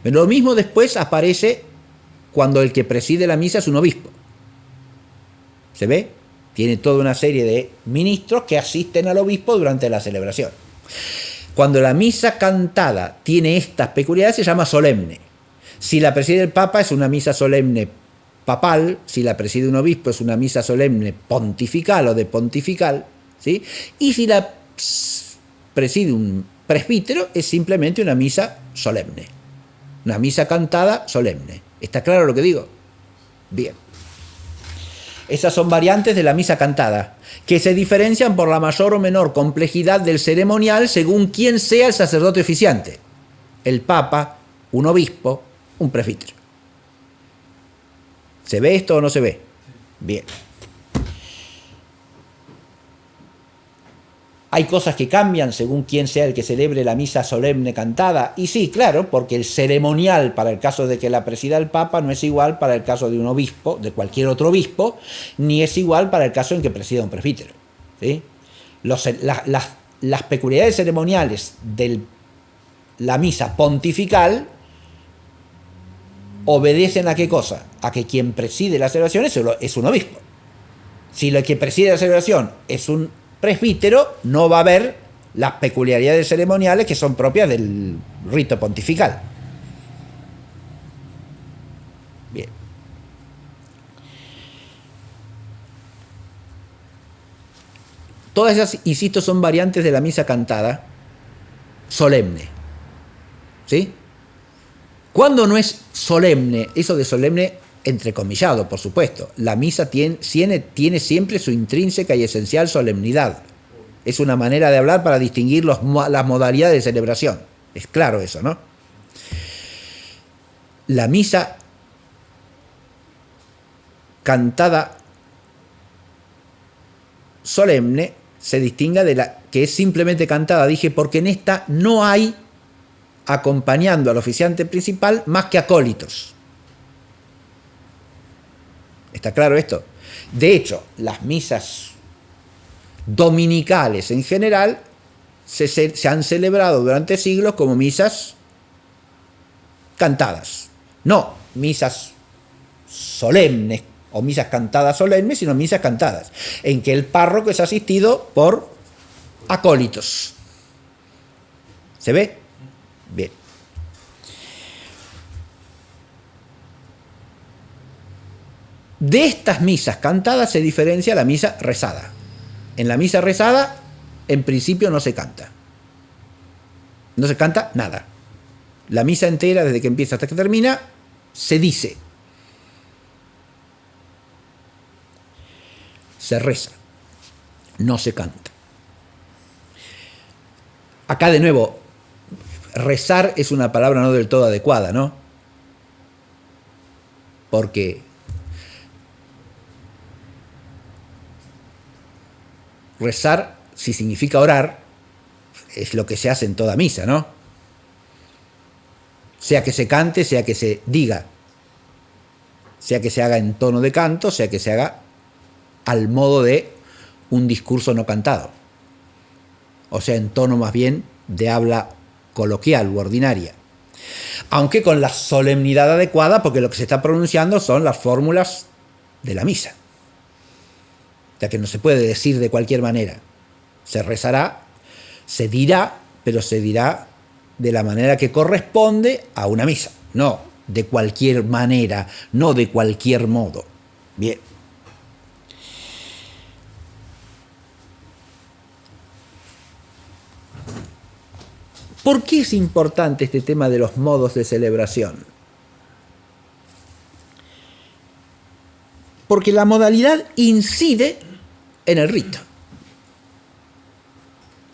Pero lo mismo después aparece cuando el que preside la misa es un obispo. ¿Se ve? Tiene toda una serie de ministros que asisten al obispo durante la celebración. Cuando la misa cantada tiene estas peculiaridades se llama solemne. Si la preside el Papa es una misa solemne papal, si la preside un obispo es una misa solemne pontifical o de pontifical, ¿sí? Y si la preside un presbítero es simplemente una misa solemne. Una misa cantada solemne. ¿Está claro lo que digo? Bien. Esas son variantes de la misa cantada, que se diferencian por la mayor o menor complejidad del ceremonial según quién sea el sacerdote oficiante. El Papa, un obispo, un presbítero. ¿Se ve esto o no se ve? Bien. Hay cosas que cambian según quién sea el que celebre la misa solemne cantada. Y sí, claro, porque el ceremonial para el caso de que la presida el Papa no es igual para el caso de un obispo, de cualquier otro obispo, ni es igual para el caso en que presida un presbítero, ¿sí? Las peculiaridades ceremoniales de la misa pontifical obedecen ¿a qué cosa? A que quien preside la celebración es un obispo. Si el que preside la celebración es un presbítero, no va a haber las peculiaridades ceremoniales que son propias del rito pontifical. Bien. Todas esas, insisto, son variantes de la misa cantada solemne. ¿Sí? ¿Cuándo no es solemne? Eso de solemne, entrecomillado, por supuesto. La misa tiene siempre su intrínseca y esencial solemnidad. Es una manera de hablar para distinguir las modalidades de celebración. Es claro eso, ¿no? La misa cantada solemne se distingue de la que es simplemente cantada, dije, porque en esta no hay acompañando al oficiante principal más que acólitos. ¿Está claro esto? De hecho, las misas dominicales en general se han celebrado durante siglos como misas cantadas. No misas solemnes o misas cantadas solemnes, sino misas cantadas, en que el párroco es asistido por acólitos. ¿Se ve? Bien. De estas misas cantadas se diferencia la misa rezada. En la misa rezada, en principio no se canta. No se canta nada. La misa entera, desde que empieza hasta que termina, se dice. Se reza. No se canta. Acá de nuevo, rezar es una palabra no del todo adecuada, ¿no? Porque rezar, si significa orar, es lo que se hace en toda misa, ¿no? Sea que se cante, sea que se diga, sea que se haga en tono de canto, sea que se haga al modo de un discurso no cantado, o sea, en tono más bien de habla coloquial u ordinaria, aunque con la solemnidad adecuada, porque lo que se está pronunciando son las fórmulas de la misa, ya que no se puede decir de cualquier manera. Se rezará, se dirá, pero se dirá de la manera que corresponde a una misa, no de cualquier manera, no de cualquier modo. Bien. ¿Por qué es importante este tema de los modos de celebración? Porque la modalidad incide en el rito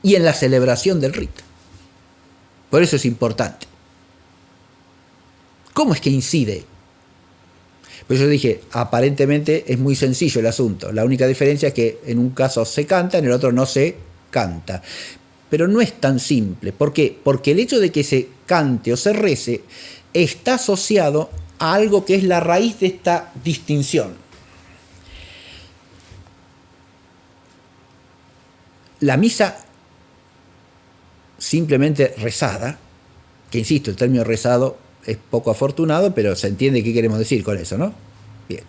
y en la celebración del rito. Por eso es importante. ¿Cómo es que incide? Pues yo dije, aparentemente es muy sencillo el asunto. La única diferencia es que en un caso se canta, en el otro no se canta. Pero no es tan simple. ¿Por qué? Porque el hecho de que se cante o se rece está asociado a algo que es la raíz de esta distinción. La misa simplemente rezada, que insisto, el término rezado es poco afortunado, pero se entiende qué queremos decir con eso, ¿no? Bien.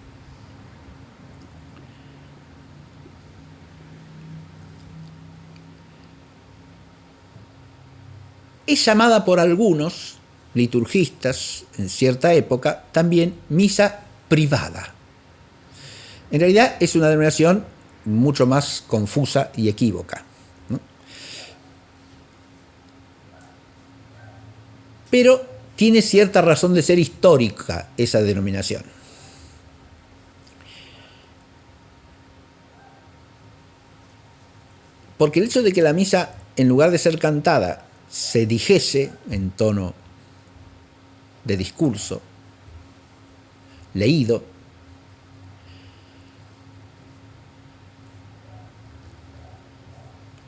Es llamada por algunos liturgistas en cierta época también misa privada. En realidad es una denominación mucho más confusa y equívoca, ¿no? Pero tiene cierta razón de ser histórica esa denominación. Porque el hecho de que la misa, en lugar de ser cantada, se dijese en tono de discurso, leído,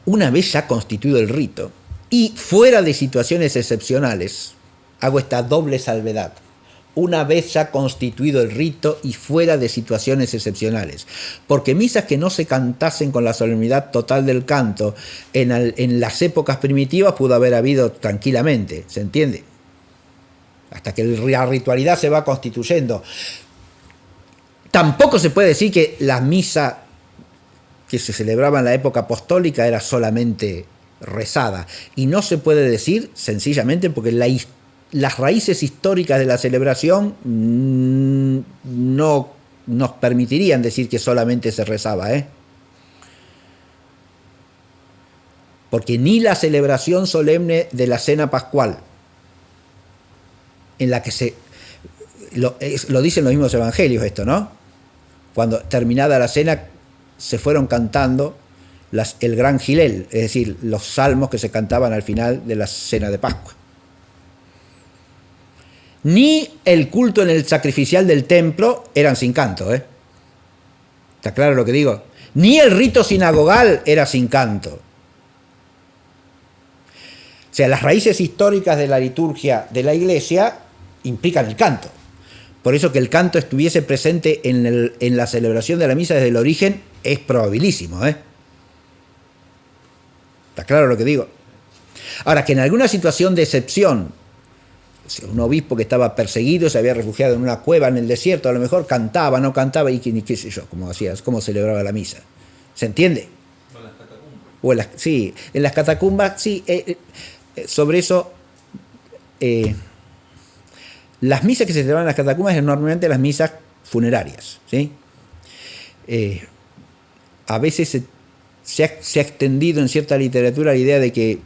una vez ya constituido el rito, y fuera de situaciones excepcionales, hago esta doble salvedad, una vez ya constituido el rito y fuera de situaciones excepcionales, porque misas que no se cantasen con la solemnidad total del canto en las épocas primitivas pudo haber habido tranquilamente, ¿se entiende? Hasta que la ritualidad se va constituyendo. Tampoco se puede decir que la misa que se celebraba en la época apostólica era solamente rezada, y no se puede decir sencillamente porque las raíces históricas de la celebración no nos permitirían decir que solamente se rezaba, porque ni la celebración solemne de la cena pascual, en la que lo dicen los mismos evangelios esto, ¿no? Cuando terminada la cena se fueron cantando el gran Gilel, es decir, los salmos que se cantaban al final de la cena de Pascua. Ni el culto en el sacrificial del templo eran sin canto, ¿eh? ¿Está claro lo que digo? Ni el rito sinagogal era sin canto. O sea, las raíces históricas de la liturgia de la Iglesia implican el canto. Por eso que el canto estuviese presente en la celebración de la misa desde el origen es probabilísimo, ¿eh? ¿Está claro lo que digo? Ahora, que en alguna situación de excepción, un obispo que estaba perseguido, se había refugiado en una cueva en el desierto, a lo mejor cantaba, no cantaba, y qué sé yo, cómo celebraba la misa. ¿Se entiende? O en las catacumbas. Sí, en las catacumbas, sí. Sobre eso, las misas que se celebraban en las catacumbas eran normalmente las misas funerarias, ¿sí? A veces se ha extendido en cierta literatura la idea de que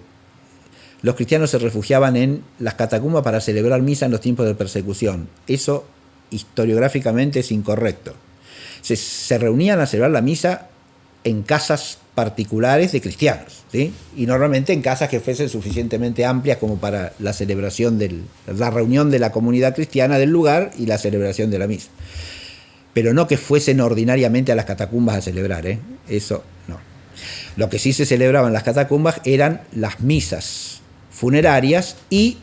los cristianos se refugiaban en las catacumbas para celebrar misa en los tiempos de persecución. Eso historiográficamente es incorrecto. Se reunían a celebrar la misa en casas particulares de cristianos, ¿sí? Y normalmente en casas que fuesen suficientemente amplias como para la celebración la reunión de la comunidad cristiana del lugar y la celebración de la misa. Pero no que fuesen ordinariamente a las catacumbas a celebrar, ¿eh? Eso no. Lo que sí se celebraba en las catacumbas eran las misas funerarias y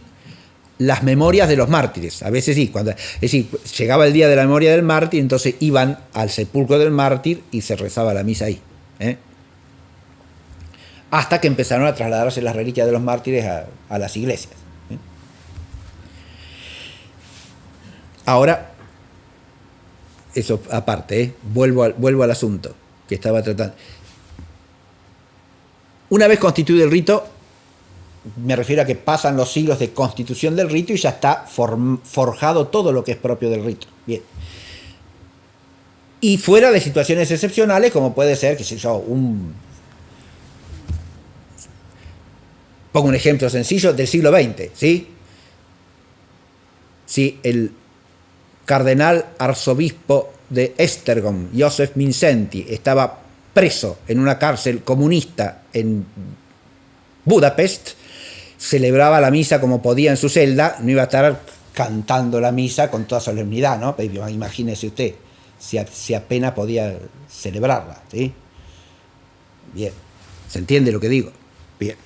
las memorias de los mártires. A veces sí, es decir, llegaba el día de la memoria del mártir, entonces iban al sepulcro del mártir y se rezaba la misa ahí, ¿eh? Hasta que empezaron a trasladarse las reliquias de los mártires a las iglesias, ¿eh? Ahora, eso aparte, ¿eh? Vuelvo al asunto que estaba tratando. Una vez constituido el rito, me refiero a que pasan los siglos de constitución del rito y ya está forjado todo lo que es propio del rito. Bien. Y fuera de situaciones excepcionales, como puede ser, qué sé yo, pongo un ejemplo sencillo del siglo XX, ¿sí? Si el cardenal arzobispo de Esztergom, Józef Mindszenty, estaba preso en una cárcel comunista en Budapest, celebraba la misa como podía en su celda, no iba a estar cantando la misa con toda solemnidad, ¿no? Imagínese usted, si apenas podía celebrarla, ¿sí? Bien, ¿se entiende lo que digo? Bien.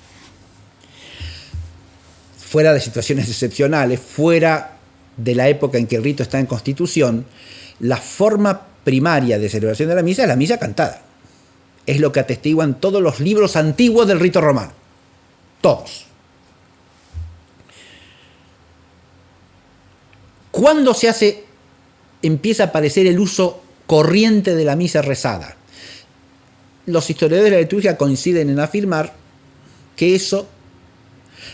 Fuera de situaciones excepcionales, fuera de la época en que el rito está en constitución, la forma primaria de celebración de la misa es la misa cantada. Es lo que atestiguan todos los libros antiguos del rito romano. Todos. ¿Cuándo empieza a aparecer el uso corriente de la misa rezada? Los historiadores de la liturgia coinciden en afirmar que eso,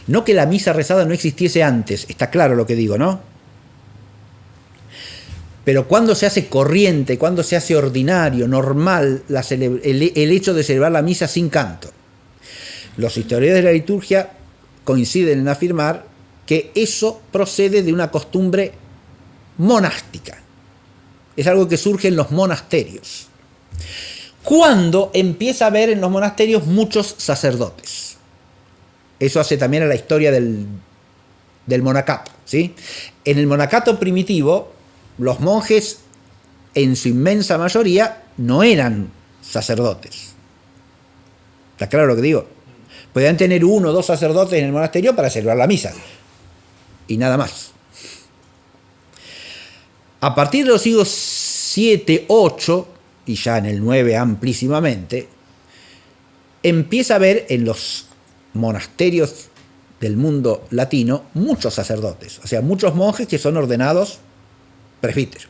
no que la misa rezada no existiese antes, está claro lo que digo, ¿no? Pero cuando se hace corriente, cuando se hace ordinario, normal, el hecho de celebrar la misa sin canto. Los historiadores de la liturgia coinciden en afirmar que eso procede de una costumbre monástica. Es algo que surge en los monasterios. Cuando empieza a haber en los monasterios muchos sacerdotes. Eso hace también a la historia del monacato, ¿sí? En el monacato primitivo, los monjes, en su inmensa mayoría, no eran sacerdotes. ¿Está claro lo que digo? Podían tener 1 o 2 sacerdotes en el monasterio para celebrar la misa. Y nada más. A partir de los siglos 7, 8, y ya en el 9 amplísimamente, empieza a haber en los monasterios del mundo latino muchos sacerdotes. O sea, muchos monjes que son ordenados presbíteros.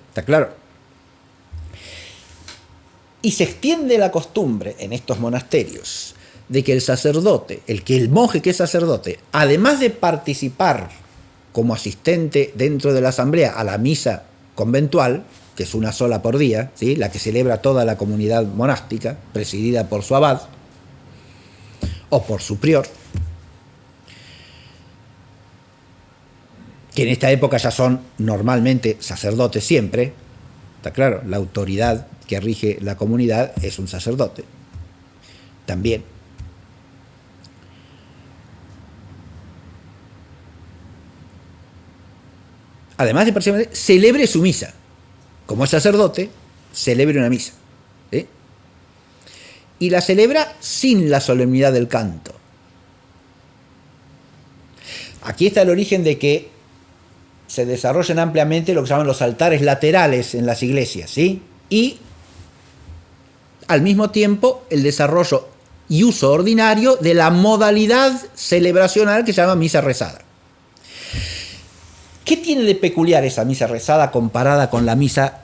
¿Está claro? Y se extiende la costumbre en estos monasterios de que el sacerdote, el monje que es sacerdote, además de participar como asistente dentro de la asamblea a la misa conventual, que es una sola por día, ¿sí? La que celebra toda la comunidad monástica, presidida por su abad, o por su prior, que en esta época ya son normalmente sacerdotes siempre, está claro, la autoridad que rige la comunidad es un sacerdote, también. Además de parcialmente, celebre su misa. Como es sacerdote, celebre una misa. ¿Sí? Y la celebra sin la solemnidad del canto. Aquí está el origen de que se desarrollan ampliamente lo que se llaman los altares laterales en las iglesias, ¿sí? Y al mismo tiempo el desarrollo y uso ordinario de la modalidad celebracional que se llama misa rezada. ¿Qué tiene de peculiar esa misa rezada comparada con la misa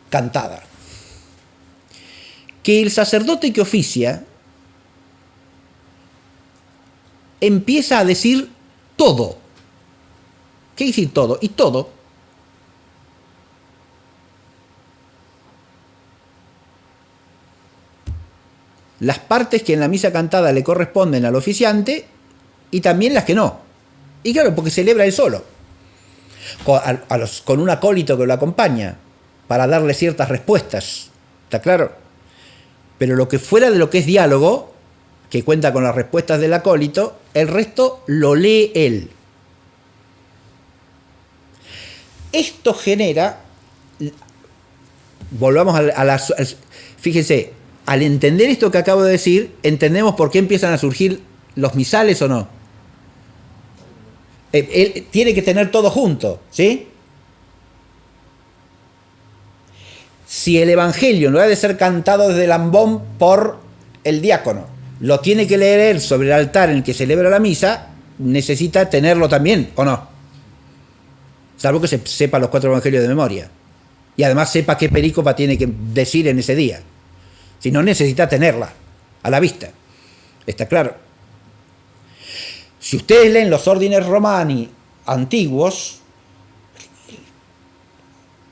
cantada? Que el sacerdote que oficia empieza a decir todo. ¿Qué decir todo? Y todo las partes que en la misa cantada le corresponden al oficiante y también las que no. Y claro, porque celebra él solo, con un acólito que lo acompaña, para darle ciertas respuestas, ¿está claro? Pero lo que fuera de lo que es diálogo, que cuenta con las respuestas del acólito, el resto lo lee él. Esto genera, volvamos fíjense, al entender esto que acabo de decir, entendemos por qué empiezan a surgir los misales o no. Él tiene que tener todo junto, ¿sí? Si el evangelio no ha de ser cantado desde el ambón por el diácono, lo tiene que leer él sobre el altar en el que celebra la misa, necesita tenerlo también, ¿o no? Salvo que se sepa los 4 evangelios de memoria. Y además sepa qué perícopa tiene que decir en ese día. Si no, necesita tenerla a la vista. ¿Está claro? Si ustedes leen los Ordines Romani antiguos,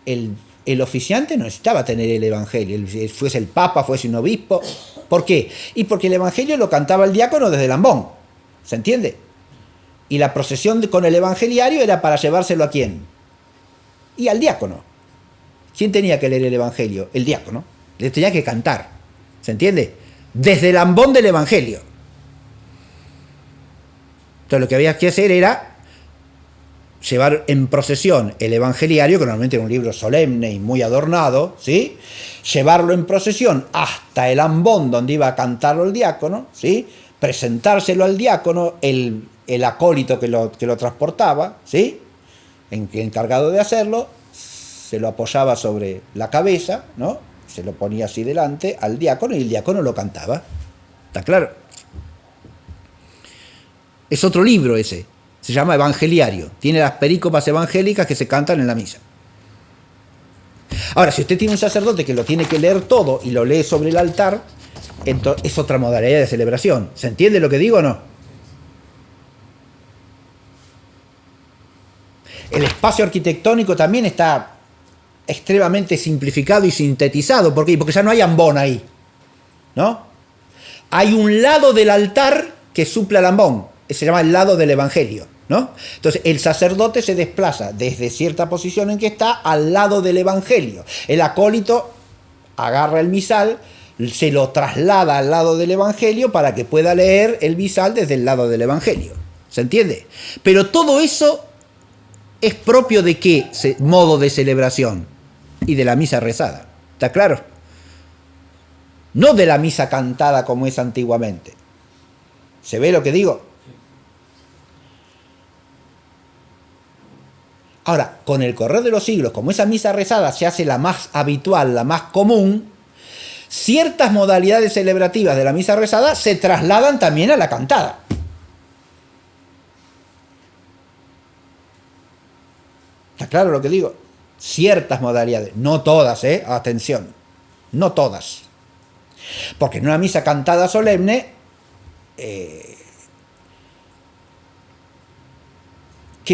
el oficiante no necesitaba tener el evangelio, fuese el papa, fuese un obispo. ¿Por qué? Y porque el evangelio lo cantaba el diácono desde el ambón. ¿Se entiende? Y la procesión con el evangeliario era para llevárselo ¿a quién? Y al diácono. ¿Quién tenía que leer el evangelio? El diácono. Le tenía que cantar. ¿Se entiende? Desde el ambón del evangelio. Entonces lo que había que hacer era llevar en procesión el evangeliario, que normalmente era un libro solemne y muy adornado, ¿sí? Llevarlo en procesión hasta el ambón donde iba a cantarlo el diácono, ¿sí? Presentárselo al diácono, el acólito que lo transportaba, ¿sí? Encargado de hacerlo, se lo apoyaba sobre la cabeza, ¿no? Se lo ponía así delante al diácono y el diácono lo cantaba. ¿Está claro? Es otro libro ese, se llama Evangeliario, tiene las perícopas evangélicas que se cantan en la misa. Ahora, si usted tiene un sacerdote que lo tiene que leer todo y lo lee sobre el altar, entonces es otra modalidad de celebración. ¿Se entiende lo que digo o no? El espacio arquitectónico también está extremadamente simplificado y sintetizado. ¿Por qué? Porque ya no hay ambón ahí, ¿no? Hay un lado del altar que suple al ambón. Se llama el lado del evangelio, ¿no? Entonces el sacerdote se desplaza desde cierta posición en que está al lado del evangelio. El acólito agarra el misal, se lo traslada al lado del evangelio para que pueda leer el misal desde el lado del evangelio. ¿Se entiende? Pero todo eso es propio de qué modo de celebración y de la misa rezada. ¿Está claro? No de la misa cantada como es antiguamente. ¿Se ve lo que digo? Ahora, con el correr de los siglos, como esa misa rezada se hace la más habitual, la más común, ciertas modalidades celebrativas de la misa rezada se trasladan también a la cantada. ¿Está claro lo que digo? Ciertas modalidades, no todas, atención, no todas. Porque en una misa cantada solemne, ¿qué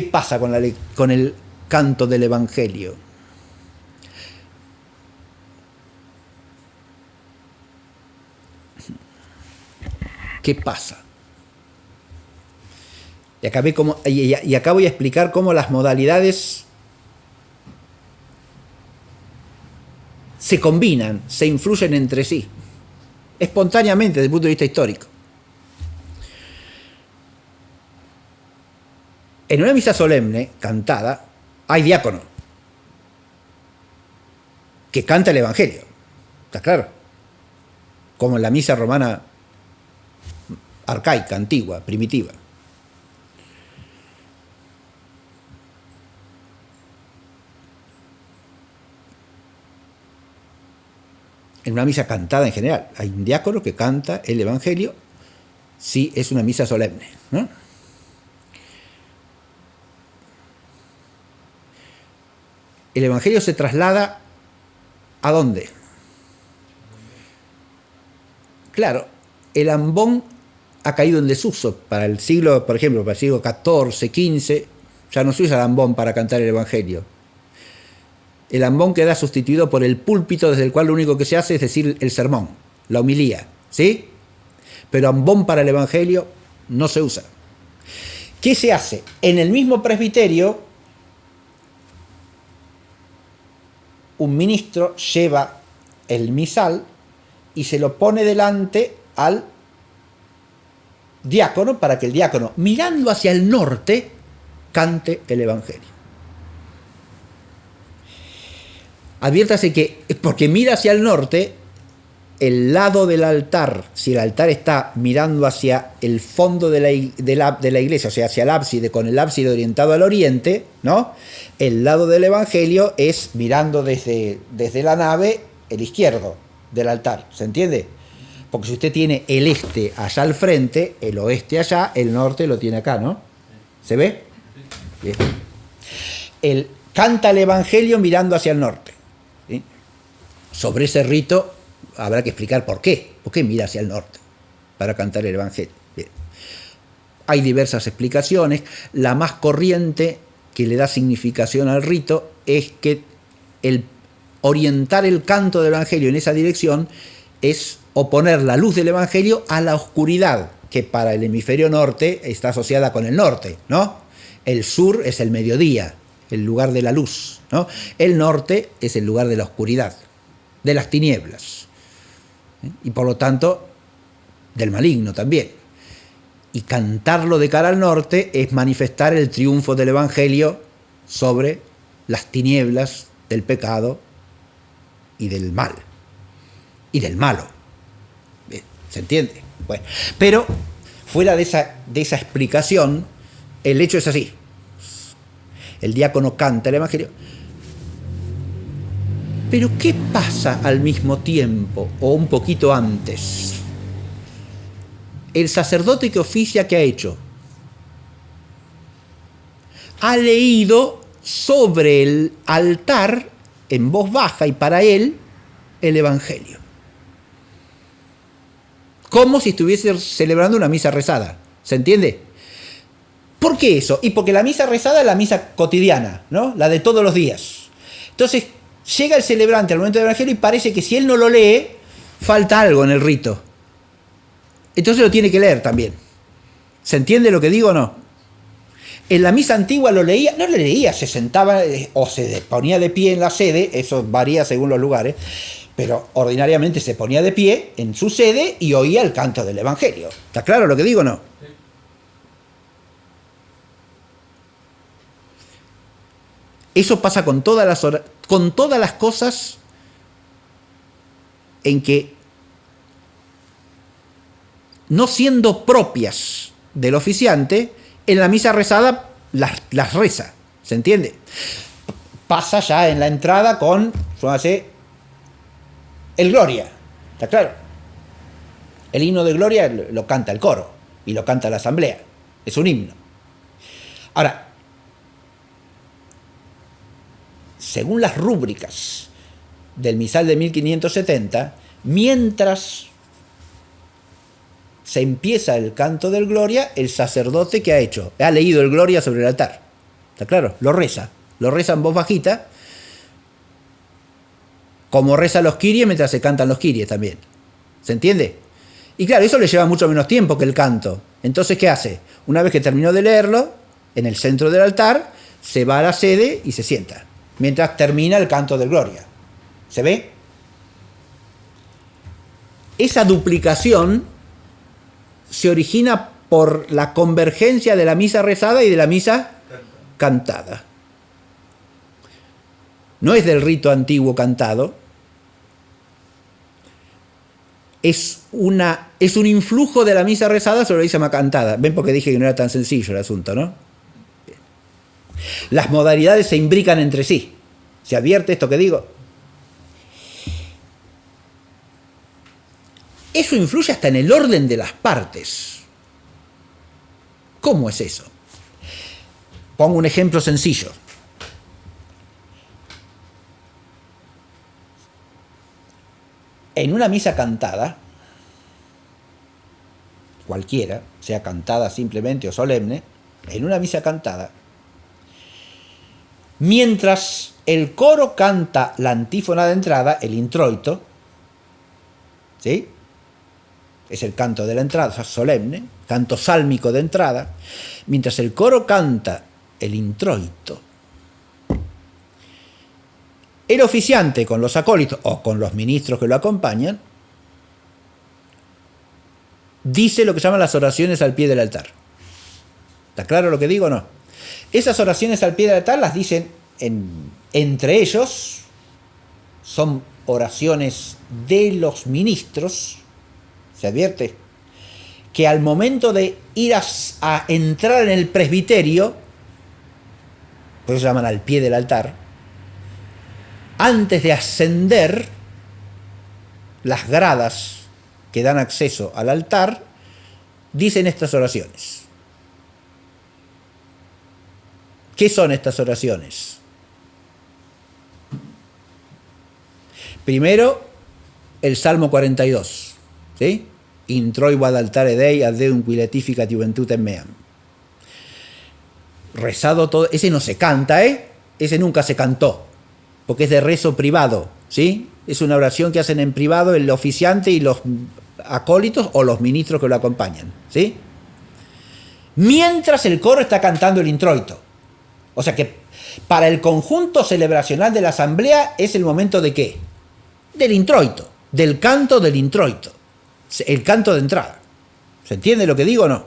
pasa con el canto del Evangelio? ¿Qué pasa? Y acá voy a explicar cómo las modalidades se combinan, se influyen entre sí, espontáneamente desde el punto de vista histórico. En una misa solemne, cantada, hay diácono que canta el Evangelio. ¿Está claro? Como en la misa romana arcaica, antigua, primitiva. En una misa cantada en general, hay un diácono que canta el Evangelio si es una misa solemne, ¿no? El Evangelio se traslada ¿a dónde? Claro, el ambón ha caído en desuso para el siglo, por ejemplo, para el siglo XIV, XV, ya no se usa el ambón para cantar el Evangelio. El ambón queda sustituido por el púlpito desde el cual lo único que se hace es decir el sermón, la homilía, ¿sí? Pero ambón para el Evangelio no se usa. ¿Qué se hace? En el mismo presbiterio, un ministro lleva el misal y se lo pone delante al diácono para que el diácono, mirando hacia el norte, cante el Evangelio. Adviértase que, porque mira hacia el norte, el lado del altar, si el altar está mirando hacia el fondo de la iglesia, o sea, hacia el ábside, con el ábside orientado al oriente, ¿no? El lado del Evangelio es mirando desde la nave, el izquierdo del altar, ¿se entiende? Porque si usted tiene el este allá al frente, el oeste allá, el norte lo tiene acá, ¿no? ¿Se ve? Bien. Canta el Evangelio mirando hacia el norte, ¿sí? Sobre ese rito habrá que explicar por qué. ¿Por qué mira hacia el norte para cantar el Evangelio? Bien. Hay diversas explicaciones. La más corriente que le da significación al rito es que el orientar el canto del Evangelio en esa dirección es oponer la luz del Evangelio a la oscuridad, que para el hemisferio norte está asociada con el norte, ¿no? El sur es el mediodía, el lugar de la luz, ¿no? El norte es el lugar de la oscuridad, de las tinieblas, ¿eh? Y por lo tanto del maligno también. Y cantarlo de cara al norte es manifestar el triunfo del Evangelio sobre las tinieblas del pecado y del mal y del malo. ¿Se entiende? Bueno, pero fuera de esa explicación, el hecho es así. El diácono canta el Evangelio. Pero ¿qué pasa al mismo tiempo o un poquito antes? El sacerdote que oficia, ¿qué ha hecho? Ha leído sobre el altar en voz baja y para él el Evangelio. Como si estuviese celebrando una misa rezada. ¿Se entiende? ¿Por qué eso? Y porque la misa rezada es la misa cotidiana, ¿no? La de todos los días. Entonces, llega el celebrante al momento del Evangelio y parece que si él no lo lee, falta algo en el rito. Entonces lo tiene que leer también. ¿Se entiende lo que digo o no? En la misa antigua lo leía, no lo leía, se sentaba o se ponía de pie en la sede, eso varía según los lugares, pero ordinariamente se ponía de pie en su sede y oía el canto del Evangelio. ¿Está claro lo que digo o no? Eso pasa con todas las cosas en que, no siendo propias del oficiante, en la misa rezada las reza. ¿Se entiende? Pasa ya en la entrada con, el Gloria. ¿Está claro? El himno de Gloria lo canta el coro y lo canta la asamblea. Es un himno. Ahora, según las rúbricas del misal de 1570, mientras se empieza el canto del Gloria, el sacerdote, ¿qué ha hecho? Ha leído el Gloria sobre el altar. ¿Está claro? Lo reza en voz bajita, como reza los Kyrie mientras se cantan los Kyrie también. ¿Se entiende? Y claro, eso le lleva mucho menos tiempo que el canto. Entonces, ¿qué hace? Una vez que terminó de leerlo, en el centro del altar, se va a la sede y se sienta, mientras termina el canto del Gloria. ¿Se ve? Esa duplicación se origina por la convergencia de la misa rezada y de la misa cantada. No es del rito antiguo cantado, es un influjo de la misa rezada sobre la misa cantada. Ven, porque dije que no era tan sencillo el asunto, ¿no? Las modalidades se imbrican entre sí. ¿Se advierte esto que digo? Eso influye hasta en el orden de las partes. ¿Cómo es eso? Pongo un ejemplo sencillo. En una misa cantada, cualquiera, sea cantada simplemente o solemne, en una misa cantada, mientras el coro canta la antífona de entrada, el introito, ¿sí? Es el canto de la entrada, o sea, solemne, canto sálmico de entrada, mientras el coro canta el introito, el oficiante con los acólitos o con los ministros que lo acompañan dice lo que llaman las oraciones al pie del altar. ¿Está claro lo que digo o no? Esas oraciones al pie del altar las dicen entre ellos, son oraciones de los ministros. ¿Se advierte? Que al momento de ir a entrar en el presbiterio, por eso llaman al pie del altar, antes de ascender las gradas que dan acceso al altar, dicen estas oraciones. ¿Qué son estas oraciones? Primero, el Salmo 42, ¿sí? Introibo ad altare Dei ad Deum qui letificat juventutem meam. Rezado todo, ese no se canta, ese nunca se cantó, porque es de rezo privado, ¿sí? Es una oración que hacen en privado el oficiante y los acólitos o los ministros que lo acompañan, ¿sí? Mientras el coro está cantando el introito. O sea que para el conjunto celebracional de la asamblea es el momento de ¿qué? Del introito, del canto del introito, el canto de entrada. ¿Se entiende lo que digo o no?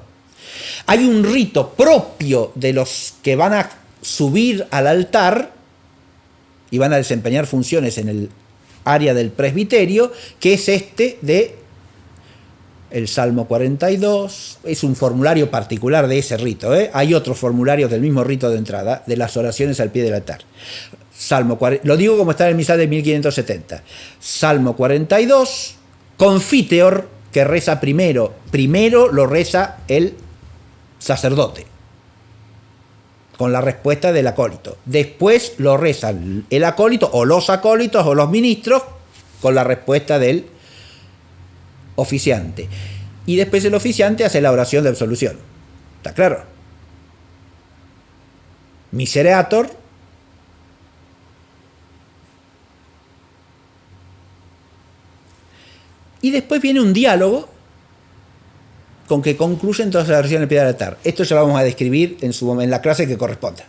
Hay un rito propio de los que van a subir al altar y van a desempeñar funciones en el área del presbiterio, que es este de el Salmo 42, es un formulario particular de ese rito, Hay otros formularios del mismo rito de entrada, de las oraciones al pie del altar. Salmo 40, lo digo como está en el misal de 1570. Salmo 42, Confiteor, que reza primero lo reza el sacerdote, con la respuesta del acólito. Después lo reza el acólito, o los acólitos, o los ministros, con la respuesta del oficiante. Y después el oficiante hace la oración de absolución. ¿Está claro? Misereator. Y después viene un diálogo con que concluyen todas las oraciones al pie del altar. Esto ya lo vamos a describir en la clase que corresponda.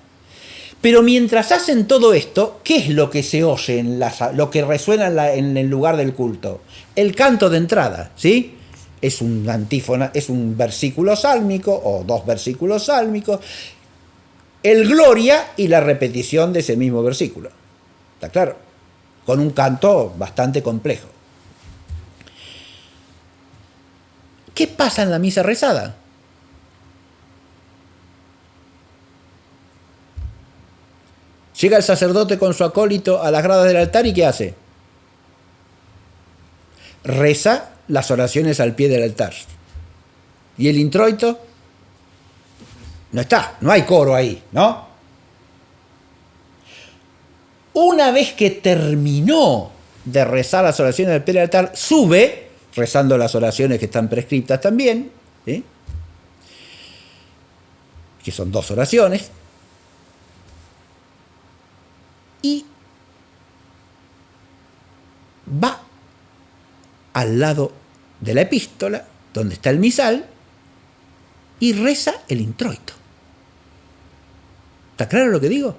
Pero mientras hacen todo esto, ¿qué es lo que se oye, lo que resuena en el lugar del culto? El canto de entrada, ¿sí? Es un antífona, es un versículo sálmico o dos versículos sálmicos, el Gloria y la repetición de ese mismo versículo. ¿Está claro? Con un canto bastante complejo. ¿Qué pasa en la misa rezada? Llega el sacerdote con su acólito a las gradas del altar y ¿qué hace? Reza las oraciones al pie del altar. ¿Y el introito? No está, no hay coro ahí, ¿no? Una vez que terminó de rezar las oraciones al pie del altar, sube, rezando las oraciones que están prescriptas también, ¿sí? Que son dos oraciones, y va al lado de la epístola, donde está el misal, y reza el introito. ¿Está claro lo que digo?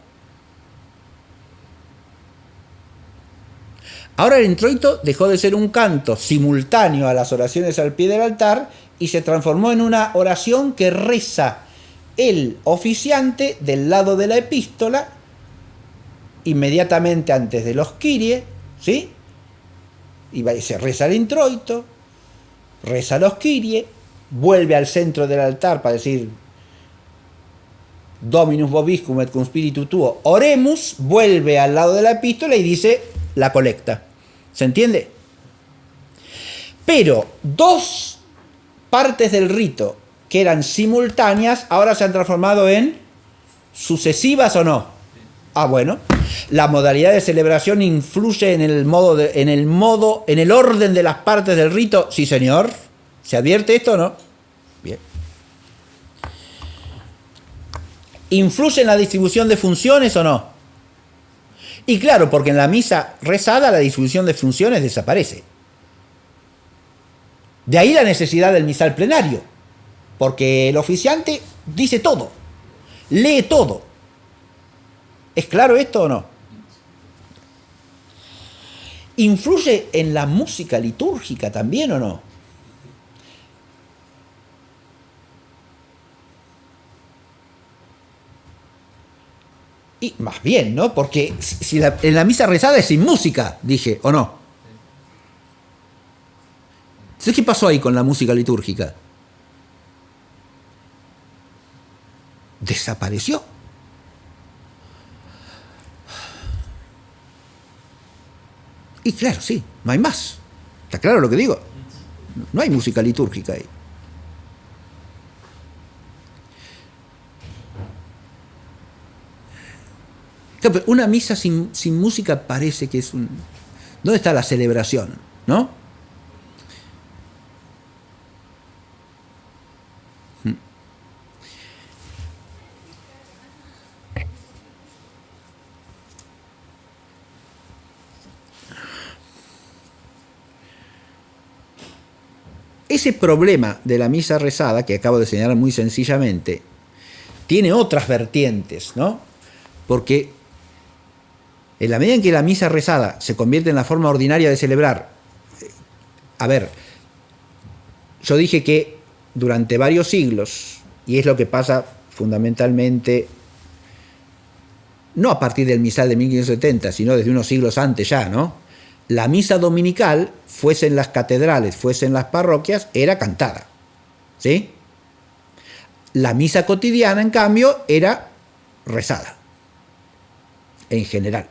Ahora el introito dejó de ser un canto simultáneo a las oraciones al pie del altar y se transformó en una oración que reza el oficiante del lado de la epístola inmediatamente antes de los Kyrie, ¿sí? Y se reza el introito, reza los Kyrie, vuelve al centro del altar para decir Dominus vobiscum et cum spiritu tuo oremus, vuelve al lado de la epístola y dice la colecta. ¿Se entiende? Pero dos partes del rito que eran simultáneas ahora se han transformado en sucesivas, ¿o no? Ah, bueno. La modalidad de celebración influye en el orden de las partes del rito. Sí, señor. ¿Se advierte esto o no? Bien. ¿Influye en la distribución de funciones o no? Y claro, porque en la misa rezada la distribución de funciones desaparece. De ahí la necesidad del misal plenario, porque el oficiante dice todo, lee todo. ¿Es claro esto o no? ¿Influye en la música litúrgica también o no? Y más bien, ¿no? Porque si en la misa rezada es sin música, dije, ¿o no? Entonces, ¿qué pasó ahí con la música litúrgica? Desapareció. Y claro, sí, no hay más. ¿Está claro lo que digo? No hay música litúrgica ahí. Claro, una misa sin música parece que es un... ¿Dónde está la celebración? ¿No? Ese problema de la misa rezada, que acabo de señalar muy sencillamente, tiene otras vertientes, ¿no? Porque en la medida en que la misa rezada se convierte en la forma ordinaria de celebrar, a ver, yo dije que durante varios siglos, y es lo que pasa fundamentalmente, no a partir del misal de 1570, sino desde unos siglos antes ya, ¿no? La misa dominical, fuese en las catedrales, fuese en las parroquias, era cantada, ¿sí? La misa cotidiana, en cambio, era rezada, en general.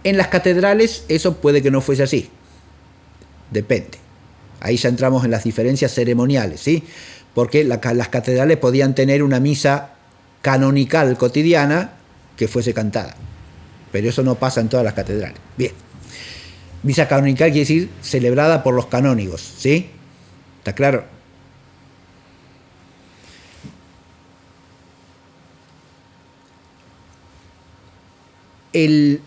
En las catedrales eso puede que no fuese así, depende. Ahí ya entramos en las diferencias ceremoniales, ¿sí? Porque las catedrales podían tener una misa canonical cotidiana que fuese cantada, pero eso no pasa en todas las catedrales. Bien, misa canonical quiere decir celebrada por los canónigos, ¿sí? ¿Está claro? Pero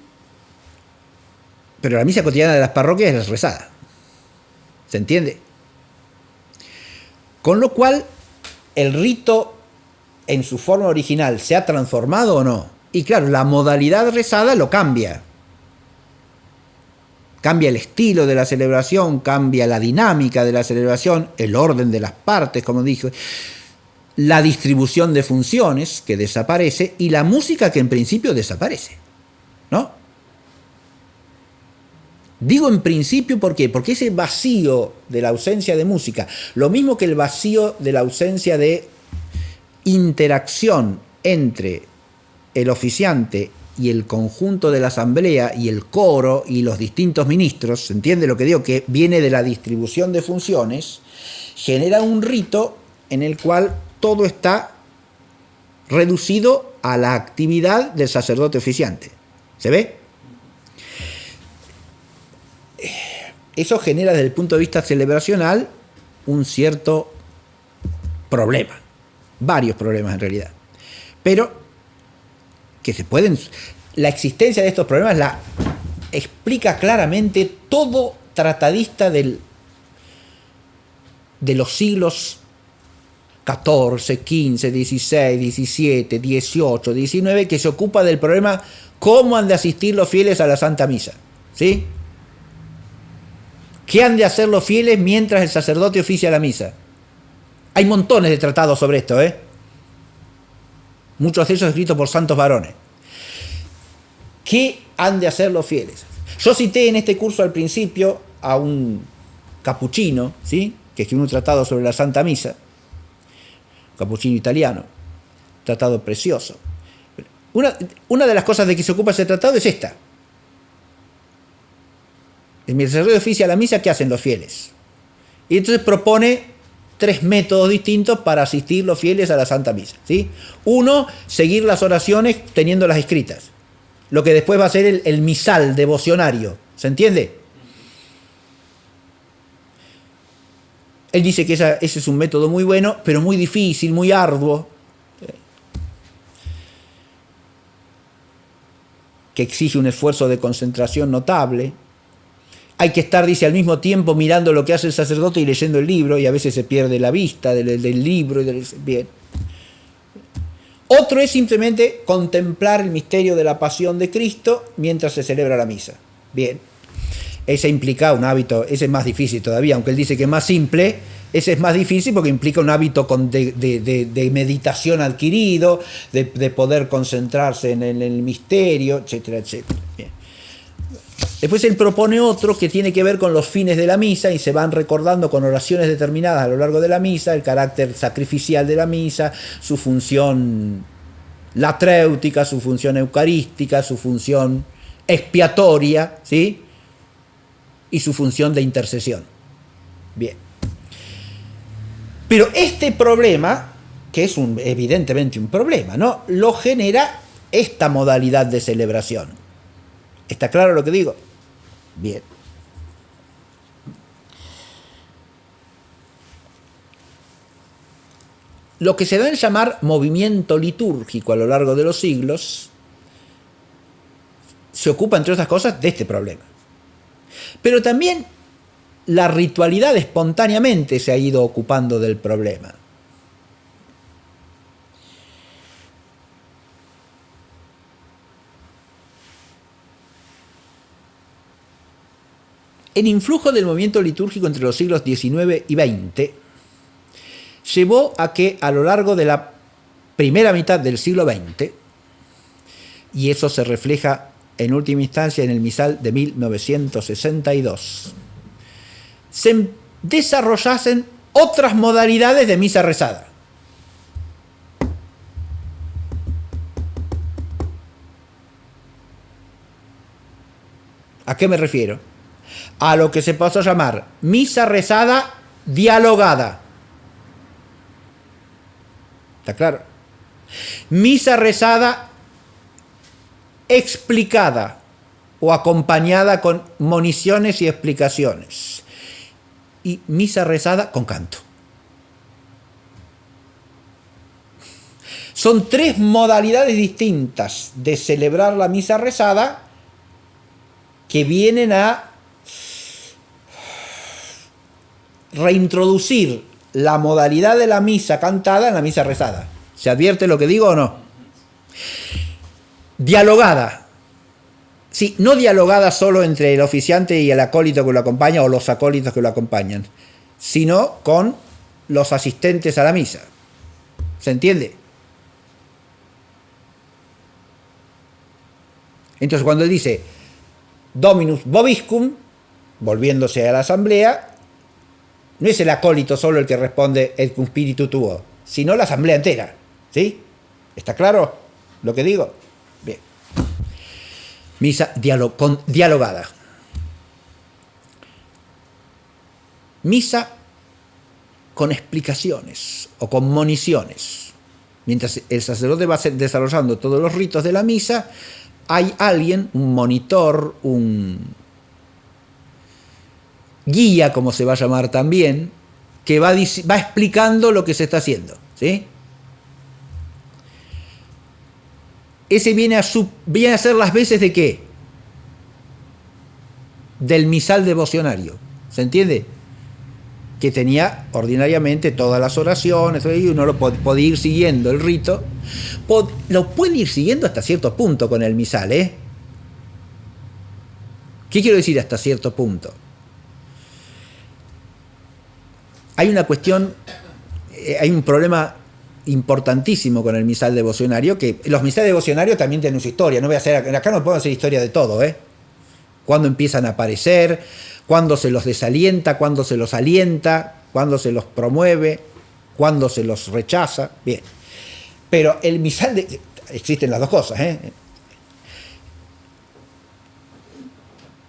la misa cotidiana de las parroquias es rezada, ¿se entiende? Con lo cual, el rito en su forma original se ha transformado o no. Y claro, la modalidad rezada lo cambia. Cambia el estilo de la celebración, cambia la dinámica de la celebración, el orden de las partes, como dije, la distribución de funciones que desaparece y la música que en principio desaparece, ¿no? Digo en principio, ¿por qué? Porque ese vacío de la ausencia de música, lo mismo que el vacío de la ausencia de interacción entre el oficiante y el conjunto de la asamblea y el coro y los distintos ministros, ¿se entiende lo que digo? Que viene de la distribución de funciones, genera un rito en el cual todo está reducido a la actividad del sacerdote oficiante. ¿Se ve? Eso genera desde el punto de vista celebracional un cierto problema, varios problemas en realidad, pero que se pueden... la existencia de estos problemas la explica claramente todo tratadista de los siglos XIV, XV, XVI, XVII, XVIII, XIX, que se ocupa del problema cómo han de asistir los fieles a la Santa Misa, ¿sí? ¿Qué han de hacer los fieles mientras el sacerdote oficia la misa? Hay montones de tratados sobre esto, muchos de ellos escritos por santos varones. ¿Qué han de hacer los fieles? Yo cité en este curso al principio a un capuchino, ¿sí?, que escribió un tratado sobre la Santa Misa, un capuchino italiano, tratado precioso. Una de las cosas de que se ocupa ese tratado es esta. Mientras el sacerdote oficia la misa, ¿qué hacen los fieles? Y entonces propone 3 métodos distintos para asistir los fieles a la Santa Misa, ¿sí? Uno, seguir las oraciones teniéndolas escritas, lo que después va a ser el misal devocionario, ¿se entiende? Él dice que ese es un método muy bueno, pero muy difícil, muy arduo, que exige un esfuerzo de concentración notable. Hay que estar, dice, al mismo tiempo mirando lo que hace el sacerdote y leyendo el libro, y a veces se pierde la vista del libro. Bien. Otro es simplemente contemplar el misterio de la pasión de Cristo mientras se celebra la misa. Bien. Ese implica un hábito, ese es más difícil todavía, aunque él dice que es más simple, ese es más difícil porque implica un hábito de meditación adquirido, de poder concentrarse en el misterio, etcétera, etcétera. Bien. Después él propone otro que tiene que ver con los fines de la misa y se van recordando con oraciones determinadas a lo largo de la misa, el carácter sacrificial de la misa, su función latréutica, su función eucarística, su función expiatoria, ¿sí?, y su función de intercesión. Bien. Pero este problema, que es evidentemente un problema, ¿no?, lo genera esta modalidad de celebración. ¿Está claro lo que digo? Bien. Lo que se da en llamar movimiento litúrgico a lo largo de los siglos se ocupa, entre otras cosas, de este problema. Pero también la ritualidad espontáneamente se ha ido ocupando del problema. El influjo del movimiento litúrgico entre los siglos XIX y XX llevó a que a lo largo de la primera mitad del siglo XX, y eso se refleja en última instancia en el misal de 1962, se desarrollasen otras modalidades de misa rezada. ¿A qué me refiero? A lo que se pasó a llamar misa rezada dialogada. ¿Está claro? Misa rezada explicada o acompañada con moniciones y explicaciones. Y misa rezada con canto. Son 3 modalidades distintas de celebrar la misa rezada que vienen a reintroducir la modalidad de la misa cantada en la misa rezada. ¿Se advierte lo que digo o no? Dialogada. Sí, no dialogada solo entre el oficiante y el acólito que lo acompaña o los acólitos que lo acompañan, sino con los asistentes a la misa. ¿Se entiende? Entonces cuando él dice Dominus vobiscum, volviéndose a la asamblea, no es el acólito solo el que responde et cum spiritu tuo, sino la asamblea entera. ¿Sí? ¿Está claro lo que digo? Bien. Misa dialogada. Misa con explicaciones o con moniciones. Mientras el sacerdote va desarrollando todos los ritos de la misa, hay alguien, un monitor, un guía, como se va a llamar también, que va explicando lo que se está haciendo, ¿sí? ese viene a ser las veces de ¿qué? Del misal devocionario. ¿Se entiende? Que tenía ordinariamente todas las oraciones, y uno lo podía ir siguiendo el rito. Lo puede ir siguiendo hasta cierto punto con el misal, ¿eh? ¿Qué quiero decir hasta cierto punto? Hay una cuestión, hay un problema importantísimo con el misal devocionario, que los misales devocionarios también tienen su historia. No voy a hacer, acá no puedo hacer historia de todo, ¿eh? Cuándo empiezan a aparecer, cuándo se los desalienta, cuándo se los alienta, cuándo se los promueve, cuándo se los rechaza. Bien. Pero el misal existen las dos cosas, ¿eh?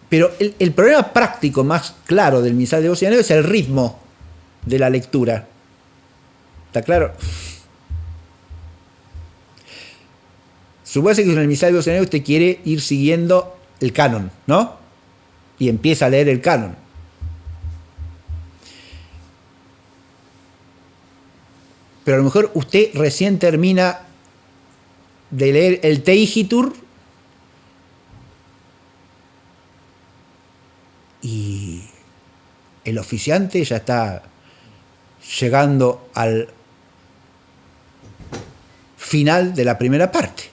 Pero el problema práctico más claro del misal devocionario es el ritmo de la lectura. ¿Está claro? Supóngase que en el misal devocionario usted quiere ir siguiendo el canon, ¿no? Y empieza a leer el canon. Pero a lo mejor usted recién termina de leer el Teijitur y el oficiante ya está llegando al final de la primera parte.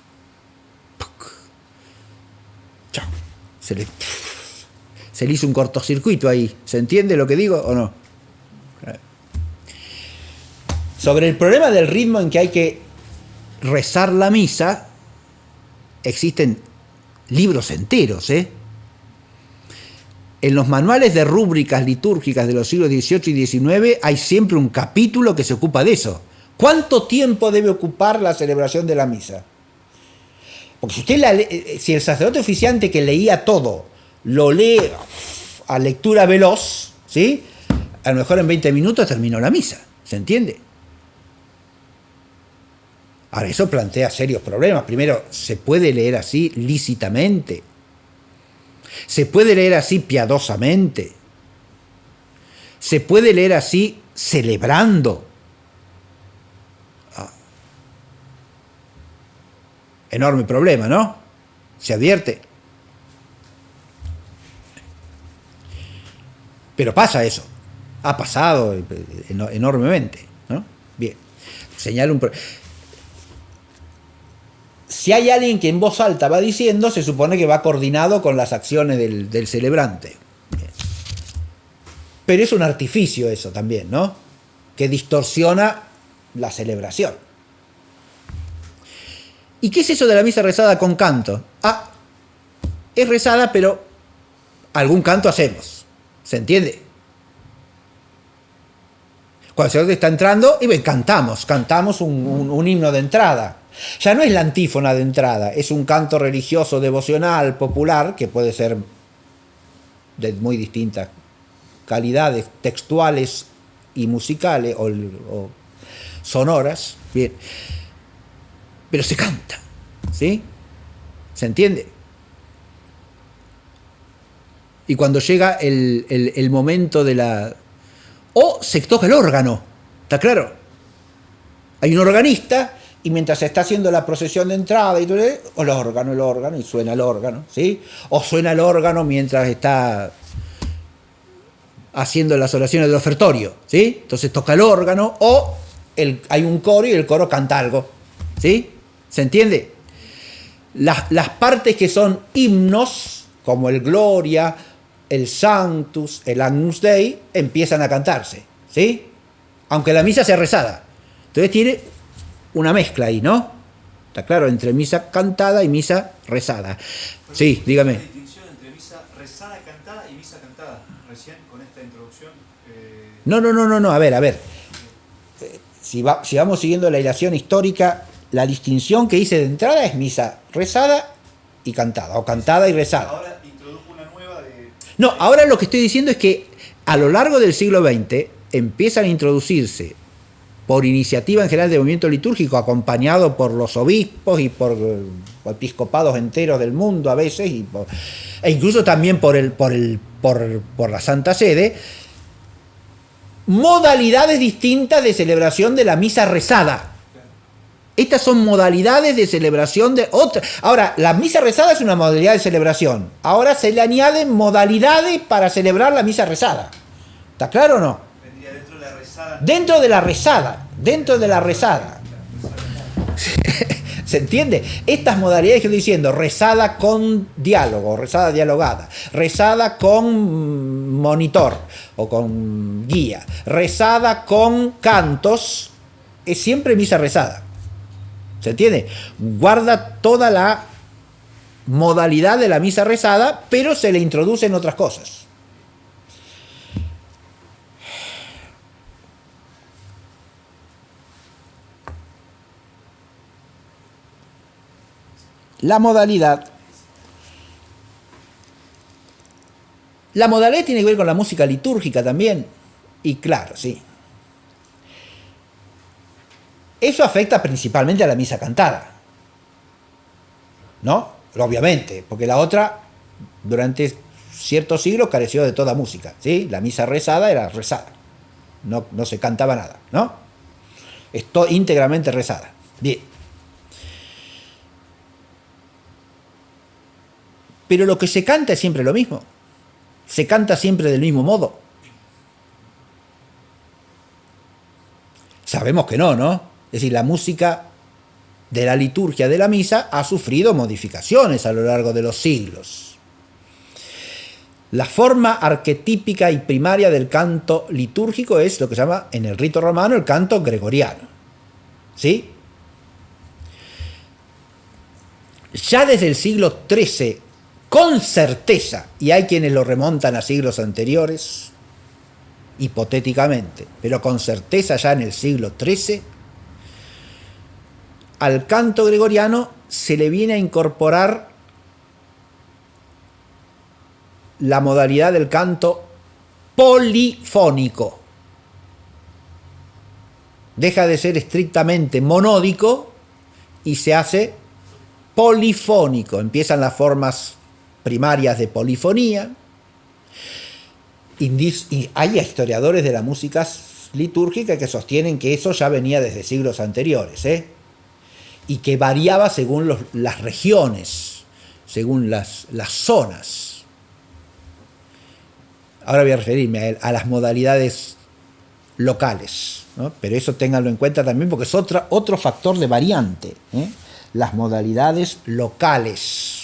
Se le hizo un cortocircuito ahí. ¿Se entiende lo que digo o no? Sobre el problema del ritmo en que hay que rezar la misa, existen libros enteros, ¿eh? En los manuales de rúbricas litúrgicas de los siglos XVIII y XIX hay siempre un capítulo que se ocupa de eso. ¿Cuánto tiempo debe ocupar la celebración de la misa? Porque si el sacerdote oficiante que leía todo lo lee a lectura veloz, ¿sí? A lo mejor en 20 minutos terminó la misa. ¿Se entiende? Ahora, eso plantea serios problemas. Primero, ¿se puede leer así lícitamente? ¿Se puede leer así piadosamente? ¿Se puede leer así celebrando? Enorme problema, ¿no? Se advierte. Pero pasa eso. Ha pasado enormemente, ¿no? Bien. Señala un problema. Si hay alguien que en voz alta va diciendo, se supone que va coordinado con las acciones del celebrante. Bien. Pero es un artificio eso también, ¿no? Que distorsiona la celebración. ¿Y qué es eso de la misa rezada con canto? Ah, es rezada, pero algún canto hacemos. ¿Se entiende? Cuando el sacerdote está entrando, y cantamos un himno de entrada. Ya no es la antífona de entrada, es un canto religioso, devocional, popular, que puede ser de muy distintas calidades textuales y musicales o sonoras. Bien. Pero se canta, ¿sí? ¿Se entiende? Y cuando llega el momento de la... O se toca el órgano, ¿está claro? Hay un organista y mientras se está haciendo la procesión de entrada y todo, o el órgano, y suena el órgano, ¿sí? O suena el órgano mientras está haciendo las oraciones del ofertorio, ¿sí? Entonces toca el órgano, o hay un coro y el coro canta algo, ¿sí? ¿Se entiende? Las partes que son himnos, como el Gloria, el Sanctus, el Agnus Dei, empiezan a cantarse, ¿sí? Aunque la misa sea rezada. Entonces tiene una mezcla ahí, ¿no? Está claro, entre misa cantada y misa rezada. Sí, dígame. ¿Hay una distinción entre misa rezada cantada y misa cantada? Recién con esta introducción... No, a ver. Si vamos siguiendo la hilación histórica, la distinción que hice de entrada es misa rezada y cantada, o cantada y rezada. Ahora introdujo una nueva de... No, ahora lo que estoy diciendo es que a lo largo del siglo XX empiezan a introducirse, por iniciativa en general del movimiento litúrgico, acompañado por los obispos y por episcopados enteros del mundo a veces, e incluso también por la Santa Sede, modalidades distintas de celebración de la misa rezada. Estas son modalidades de celebración de otra. Ahora, la misa rezada es una modalidad de celebración. Ahora se le añaden modalidades para celebrar la misa rezada. ¿Está claro o no? Vendría dentro de la rezada. Dentro de la rezada. Dentro de la rezada. ¿Se entiende? Estas modalidades que estoy diciendo, rezada con diálogo, rezada dialogada, rezada con monitor o con guía, rezada con cantos, es siempre misa rezada. ¿Se entiende? Guarda toda la modalidad de la misa rezada, pero se le introducen otras cosas. La modalidad. La modalidad tiene que ver con la música litúrgica también. Y claro, sí. Eso afecta principalmente a la misa cantada. ¿No? Obviamente, porque la otra, durante ciertos siglos, careció de toda música. ¿Sí? La misa rezada era rezada. No se cantaba nada, ¿no? Esto íntegramente rezada. Bien. Pero lo que se canta es siempre lo mismo. Se canta siempre del mismo modo. Sabemos que no, ¿no? Es decir, la música de la liturgia de la misa ha sufrido modificaciones a lo largo de los siglos. La forma arquetípica y primaria del canto litúrgico es lo que se llama en el rito romano el canto gregoriano. ¿Sí? Ya desde el siglo XIII, con certeza, y hay quienes lo remontan a siglos anteriores, hipotéticamente, pero con certeza ya en el siglo XIII, al canto gregoriano se le viene a incorporar la modalidad del canto polifónico. Deja de ser estrictamente monódico y se hace polifónico. Empiezan las formas primarias de polifonía. Y hay historiadores de la música litúrgica que sostienen que eso ya venía desde siglos anteriores, y que variaba según las regiones, según las zonas. Ahora voy a referirme a las modalidades locales, ¿no? Pero eso ténganlo en cuenta también porque es otro factor de variante, las modalidades locales.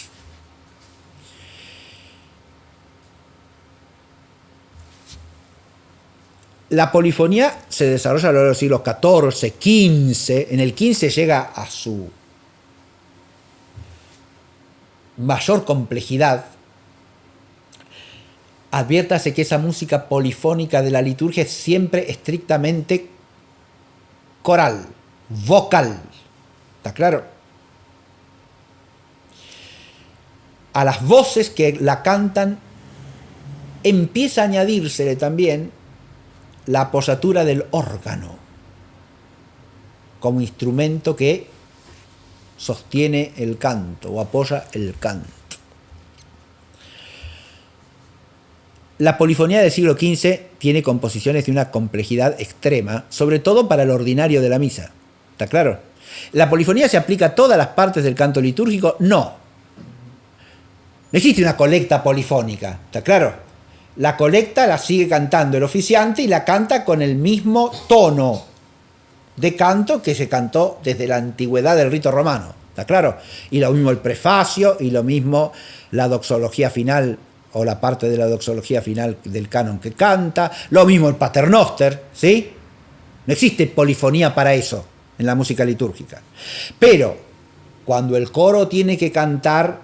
La polifonía se desarrolla a lo largo de los siglos XIV, XV. En el XV llega a su mayor complejidad. Adviértase que esa música polifónica de la liturgia es siempre estrictamente coral, vocal. ¿Está claro? A las voces que la cantan empieza a añadírsele también la apoyatura del órgano como instrumento que sostiene el canto o apoya el canto. La polifonía del siglo XV tiene composiciones de una complejidad extrema, sobre todo para el ordinario de la misa. ¿Está claro? ¿La polifonía se aplica a todas las partes del canto litúrgico? No. No existe una colecta polifónica. ¿Está claro? La colecta la sigue cantando el oficiante y la canta con el mismo tono de canto que se cantó desde la antigüedad del rito romano. ¿Está claro? Y lo mismo el prefacio, y lo mismo la doxología final, o la parte de la doxología final del canon que canta, lo mismo el paternoster, ¿sí? No existe polifonía para eso en la música litúrgica. Pero cuando el coro tiene que cantar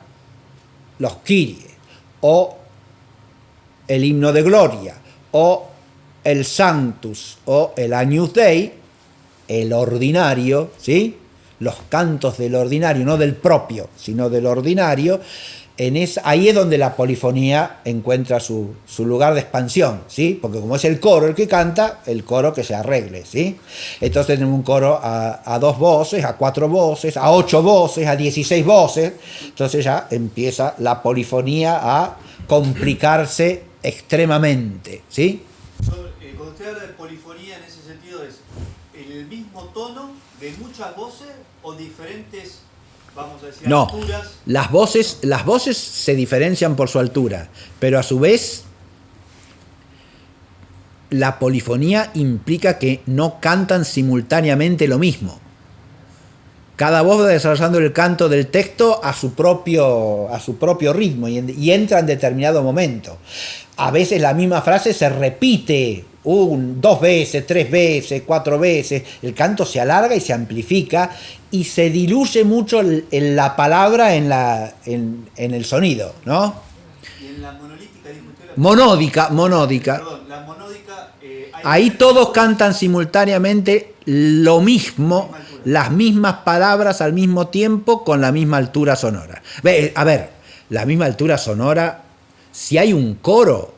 los Kyrie, o el himno de gloria, o el Sanctus, o el Agnus Dei, el ordinario, ¿sí? Los cantos del ordinario, no del propio, sino del ordinario, ahí es donde la polifonía encuentra su lugar de expansión, ¿sí? Porque como es el coro el que canta, el coro que se arregle, ¿sí? Entonces tenemos un coro a 2 voces, a 4 voces, a 8 voces, a 16 voces. Entonces ya empieza la polifonía a complicarse extremadamente, ¿sí? Cuando usted habla de polifonía en ese sentido es el mismo tono de muchas voces o diferentes, vamos a decir, No, alturas? las voces se diferencian por su altura, pero a su vez la polifonía implica que no cantan simultáneamente lo mismo. Cada voz va desarrollando el canto del texto a su propio ritmo y entra en determinado momento. A veces la misma frase se repite 2 veces, 3 veces, 4 veces. El canto se alarga y se amplifica y se diluye mucho la palabra en el sonido, ¿no? Y en la monolítica, dijo usted, Monódica. Perdón, la monódica... Ahí todos cantan simultáneamente lo mismo, las mismas palabras al mismo tiempo con la misma altura sonora. A ver, la misma altura sonora, si hay un coro,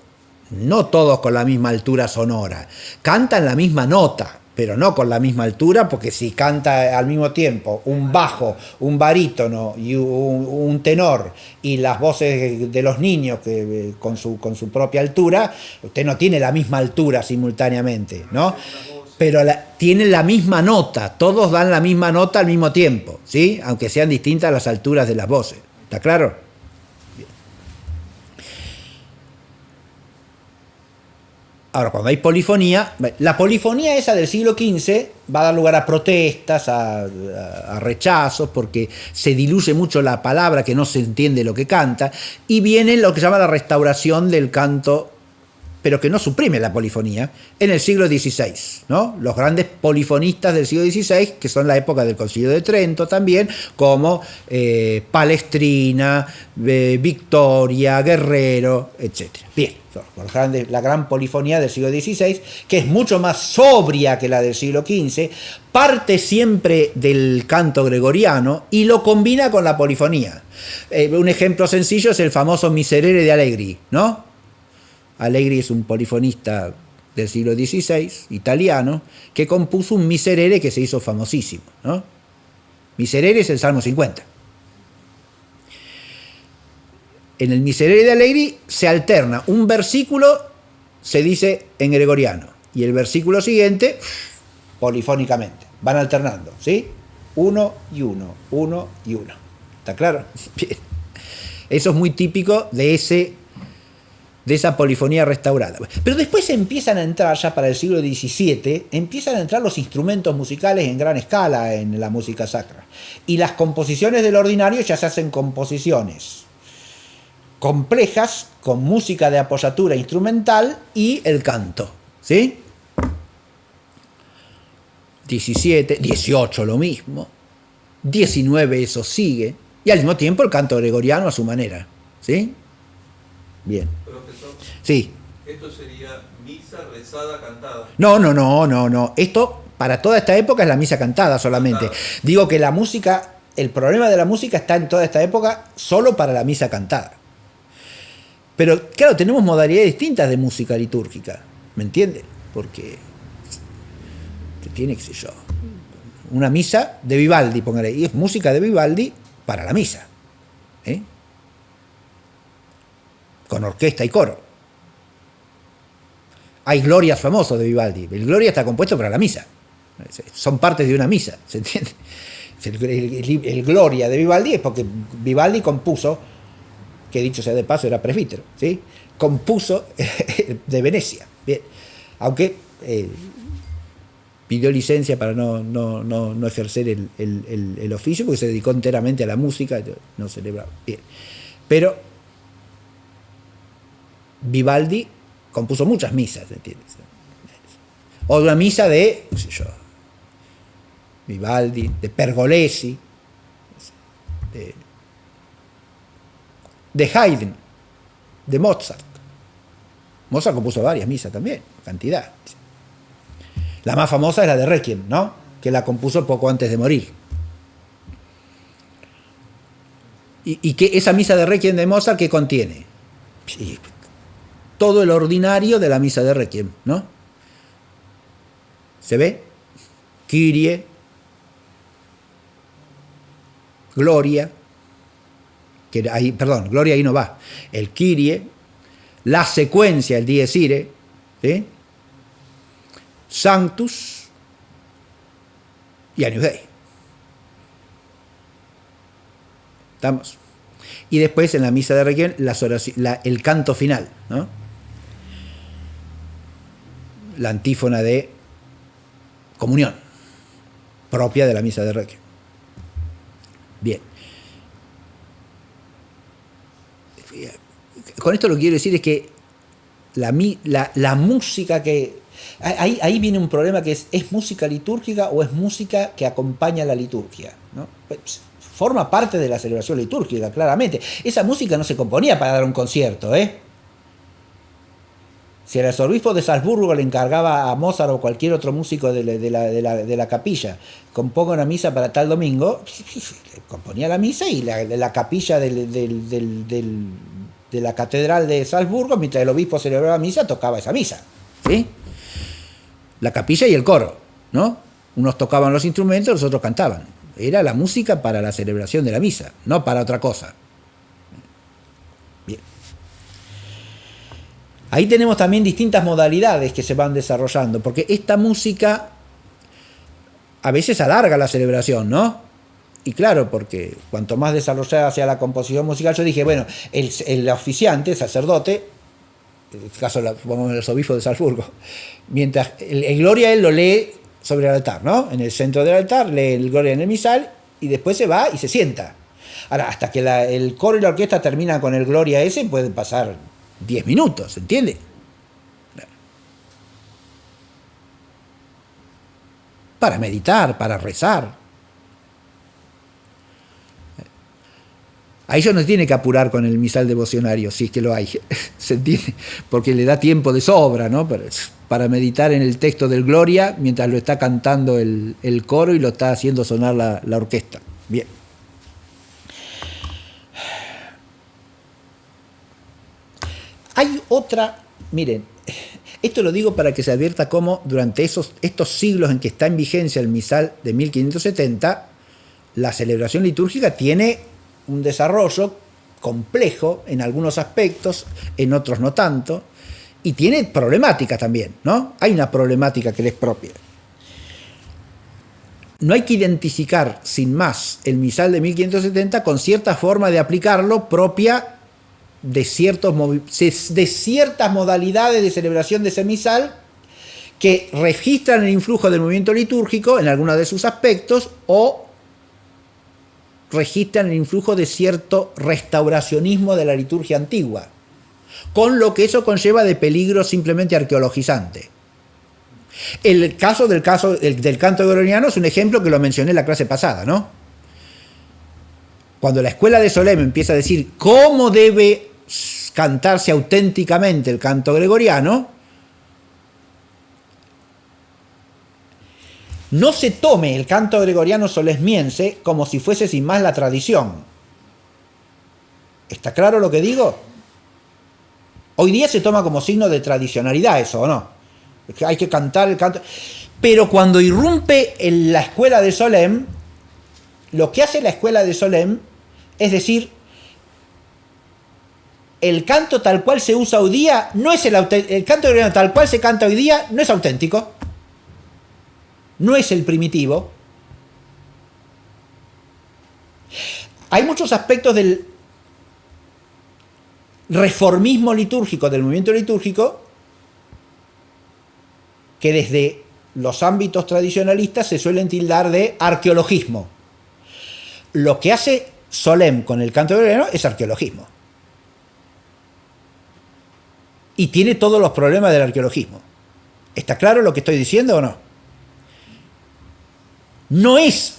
no todos con la misma altura sonora. Cantan la misma nota, pero no con la misma altura, porque si canta al mismo tiempo un bajo, un barítono y un tenor y las voces de los niños que, con su propia altura, usted no tiene la misma altura simultáneamente, ¿no? Pero tienen la misma nota, todos dan la misma nota al mismo tiempo, ¿sí? Aunque sean distintas las alturas de las voces. ¿Está claro? Ahora, cuando hay polifonía, la polifonía esa del siglo XV va a dar lugar a protestas, a rechazos, porque se diluye mucho la palabra, que no se entiende lo que canta, y viene lo que se llama la restauración del canto, pero que no suprime la polifonía, en el siglo XVI, ¿no? Los grandes polifonistas del siglo XVI, que son la época del Concilio de Trento también, como Palestrina, Victoria, Guerrero, etc. Bien, la gran polifonía del siglo XVI, que es mucho más sobria que la del siglo XV, parte siempre del canto gregoriano y lo combina con la polifonía. Un ejemplo sencillo es el famoso Miserere de Allegri, ¿no? Allegri es un polifonista del siglo XVI, italiano, que compuso un Miserere que se hizo famosísimo, ¿no? Miserere es el Salmo 50. En el Miserere de Allegri se alterna un versículo, se dice en gregoriano, y el versículo siguiente, polifónicamente. Van alternando, ¿sí? 1 y 1, 1 y 1. ¿Está claro? Bien. Eso es muy típico de esa polifonía restaurada. Pero después empiezan a entrar, ya para el siglo XVII, empiezan a entrar los instrumentos musicales en gran escala en la música sacra. Y las composiciones del ordinario ya se hacen composiciones complejas, con música de apoyatura instrumental y el canto, ¿sí? 17, 18 lo mismo, 19 eso sigue, y al mismo tiempo el canto gregoriano a su manera, ¿sí? Bien. Profesor, sí. Esto sería misa rezada cantada. No. Esto, para toda esta época, es la misa cantada solamente. Digo que la música, el problema de la música está en toda esta época solo para la misa cantada. Pero, claro, tenemos modalidades distintas de música litúrgica, ¿me entiende? Porque tiene, qué sé yo, una misa de Vivaldi, póngale, y es música de Vivaldi para la misa, ¿eh? Con orquesta y coro. Hay glorias famosos de Vivaldi. El gloria está compuesto para la misa. Son partes de una misa, ¿se entiende? El gloria de Vivaldi es porque Vivaldi compuso, que dicho sea de paso era presbítero, ¿sí? Compuso de Venecia. Bien. Aunque pidió licencia para no ejercer el oficio, porque se dedicó enteramente a la música, no celebraba. Bien. Pero Vivaldi compuso muchas misas, ¿entiendes? O una misa de, no sé yo, Vivaldi, de Pergolesi, de Haydn, de Mozart. Mozart compuso varias misas también, cantidad. La más famosa es la de Requiem, ¿no? Que la compuso poco antes de morir. ¿Y que esa misa de Requiem de Mozart qué contiene? Todo el ordinario de la misa de Requiem, ¿no? ¿Se ve? Kyrie, Gloria, que ahí, perdón, Gloria ahí no va. El Kyrie, la secuencia, el Dies Irae, ¿sí? Sanctus y Agnus Dei. ¿Estamos? Y después en la misa de Requiem el canto final, ¿no? La antífona de comunión, propia de la misa de Requiem. Bien. Con esto lo que quiero decir es que la música que... Ahí viene un problema que ¿es música litúrgica o es música que acompaña la liturgia? ¿No? Forma parte de la celebración litúrgica, claramente. Esa música no se componía para dar un concierto, ¿eh? Si el arzobispo de Salzburgo le encargaba a Mozart o cualquier otro músico de la capilla, componga una misa para tal domingo, componía la misa y la capilla de la catedral de Salzburgo, mientras el obispo celebraba misa, tocaba esa misa, ¿sí? La capilla y el coro, ¿no? Unos tocaban los instrumentos, los otros cantaban. Era la música para la celebración de la misa, no para otra cosa. Bien. Ahí tenemos también distintas modalidades que se van desarrollando, porque esta música a veces alarga la celebración, ¿no? Y claro, porque cuanto más desarrollada sea la composición musical, yo dije, bueno, el oficiante, el sacerdote, en este caso vamos al obispo de Salzburgo, mientras el Gloria él lo lee sobre el altar, ¿no? En el centro del altar, lee el Gloria en el misal y después se va y se sienta. Ahora, hasta que el coro y la orquesta terminan con el Gloria ese, pueden pasar 10 minutos, ¿entiende? Para meditar, para rezar. Ahí ya no tiene que apurar con el misal devocionario, si es que lo hay, ¿se entiende? Porque le da tiempo de sobra, ¿no? Para meditar en el texto del Gloria mientras lo está cantando el coro y lo está haciendo sonar la orquesta. Bien. Hay otra, miren, esto lo digo para que se advierta cómo durante estos siglos en que está en vigencia el misal de 1570, la celebración litúrgica tiene un desarrollo complejo en algunos aspectos, en otros no tanto, y tiene problemáticas también, ¿no? Hay una problemática que le es propia. No hay que identificar sin más el misal de 1570 con cierta forma de aplicarlo propia de ciertas modalidades de celebración de ese misal que registran el influjo del movimiento litúrgico en algunos de sus aspectos o registran el influjo de cierto restauracionismo de la liturgia antigua, con lo que eso conlleva de peligro simplemente arqueologizante. El caso del canto gregoriano es un ejemplo que lo mencioné en la clase pasada, ¿no? Cuando la escuela de Solem empieza a decir cómo debe cantarse auténticamente el canto gregoriano, no se tome el canto gregoriano solesmiense como si fuese sin más la tradición. ¿Está claro lo que digo? Hoy día se toma como signo de tradicionalidad eso, ¿o no? Hay que cantar el canto. Pero cuando irrumpe en la escuela de Solem, lo que hace la escuela de Solem es decir, el canto tal cual se usa hoy día no es el canto gregoriano tal cual se canta hoy día no es auténtico. No es el primitivo. Hay muchos aspectos del reformismo litúrgico, del movimiento litúrgico, que desde los ámbitos tradicionalistas se suelen tildar de arqueologismo. Lo que hace Solem con el canto gregoriano es arqueologismo. Y tiene todos los problemas del arqueologismo. ¿Está claro lo que estoy diciendo o no? No es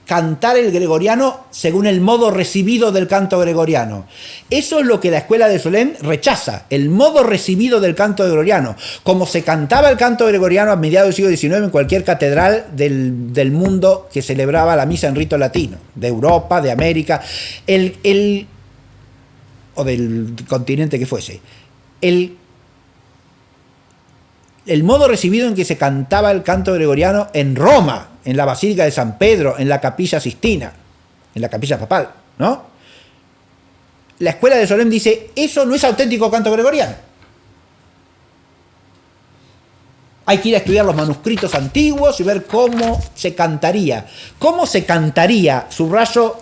cantar el gregoriano según el modo recibido del canto gregoriano. Eso es lo que la escuela de Solem rechaza, el modo recibido del canto gregoriano. Como se cantaba el canto gregoriano a mediados del siglo XIX en cualquier catedral del mundo que celebraba la misa en rito latino, de Europa, de América, o del continente que fuese. El modo recibido en que se cantaba el canto gregoriano en Roma, en la Basílica de San Pedro, en la Capilla Sistina, en la Capilla Papal, ¿no? La escuela de Solem dice, eso no es auténtico canto gregoriano. Hay que ir a estudiar los manuscritos antiguos y ver cómo se cantaría. ¿Cómo se cantaría? Subrayo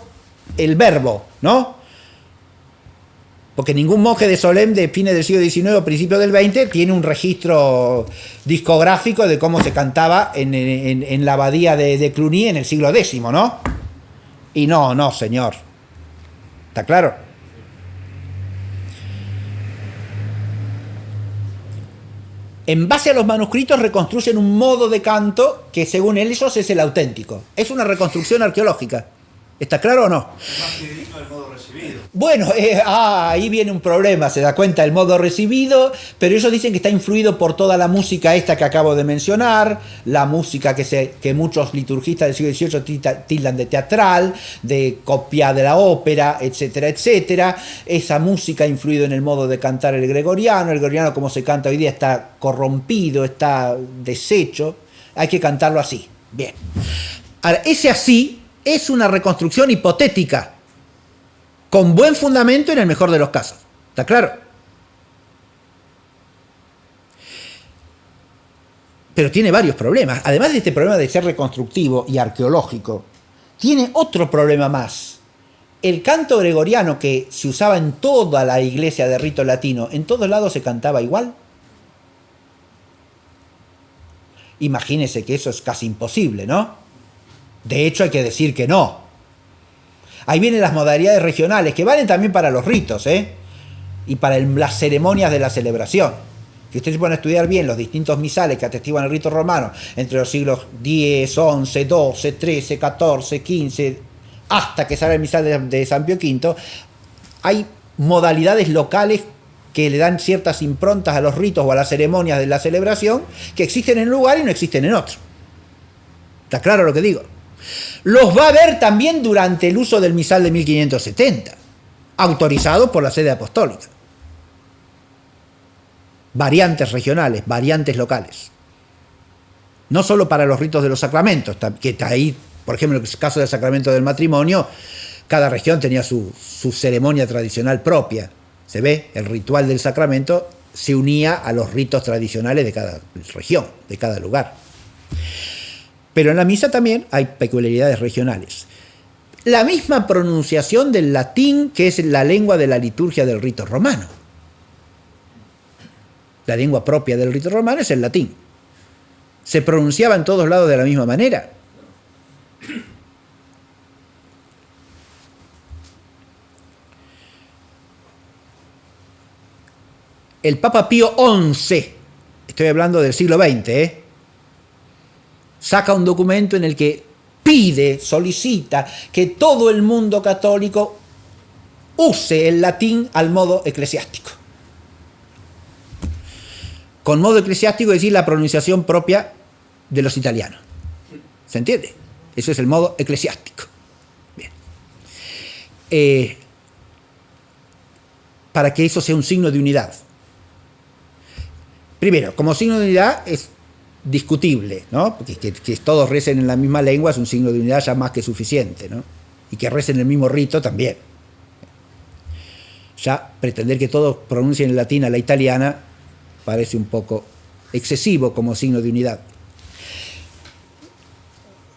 el verbo, ¿no? Porque ningún monje de Solem de fines del siglo XIX o principios del XX tiene un registro discográfico de cómo se cantaba en la abadía de Cluny en el siglo X, ¿no? Y no, señor. ¿Está claro? En base a los manuscritos reconstruyen un modo de canto que según ellos es el auténtico. Es una reconstrucción arqueológica. ¿Está claro o no? Es más fidedigno el modo recibido. Bueno, ahí viene un problema, se da cuenta el modo recibido, pero ellos dicen que está influido por toda la música esta que acabo de mencionar, la música que muchos liturgistas del siglo XVIII tildan de teatral, de copia de la ópera, etcétera, etcétera. Esa música ha influido en el modo de cantar el gregoriano como se canta hoy día está corrompido, está deshecho, hay que cantarlo así. Bien. Ahora, ese así es una reconstrucción hipotética, con buen fundamento en el mejor de los casos. ¿Está claro? Pero tiene varios problemas. Además de este problema de ser reconstructivo y arqueológico, tiene otro problema más. El canto gregoriano que se usaba en toda la iglesia de rito latino, ¿en todos lados se cantaba igual? Imagínese que eso es casi imposible, ¿no? De hecho, hay que decir que no. Ahí vienen las modalidades regionales, que valen también para los ritos, y para las ceremonias de la celebración. Si ustedes van a estudiar bien los distintos misales que atestiguan el rito romano entre los siglos X, XI, XII, XIII, XIV, XV, hasta que sale el misal de San Pío V, hay modalidades locales que le dan ciertas improntas a los ritos o a las ceremonias de la celebración que existen en un lugar y no existen en otro. ¿Está claro lo que digo? Los va a ver también durante el uso del misal de 1570, autorizado por la sede apostólica. Variantes regionales, variantes locales. No solo para los ritos de los sacramentos, que ahí, por ejemplo, en el caso del sacramento del matrimonio, cada región tenía su ceremonia tradicional propia. Se ve, el ritual del sacramento se unía a los ritos tradicionales de cada región, de cada lugar. Pero en la misa también hay peculiaridades regionales. La misma pronunciación del latín, que es la lengua de la liturgia del rito romano. La lengua propia del rito romano es el latín. Se pronunciaba en todos lados de la misma manera. El Papa Pío XI, estoy hablando del siglo XX, saca un documento en el que pide, solicita que todo el mundo católico use el latín al modo eclesiástico. Con modo eclesiástico es decir la pronunciación propia de los italianos. ¿Se entiende? Eso es el modo eclesiástico. Bien. Para que eso sea un signo de unidad. Primero, como signo de unidad es discutible, ¿no? Porque que todos recen en la misma lengua es un signo de unidad ya más que suficiente, ¿no? Y que recen el mismo rito también. Ya pretender que todos pronuncien el latín a la italiana parece un poco excesivo como signo de unidad.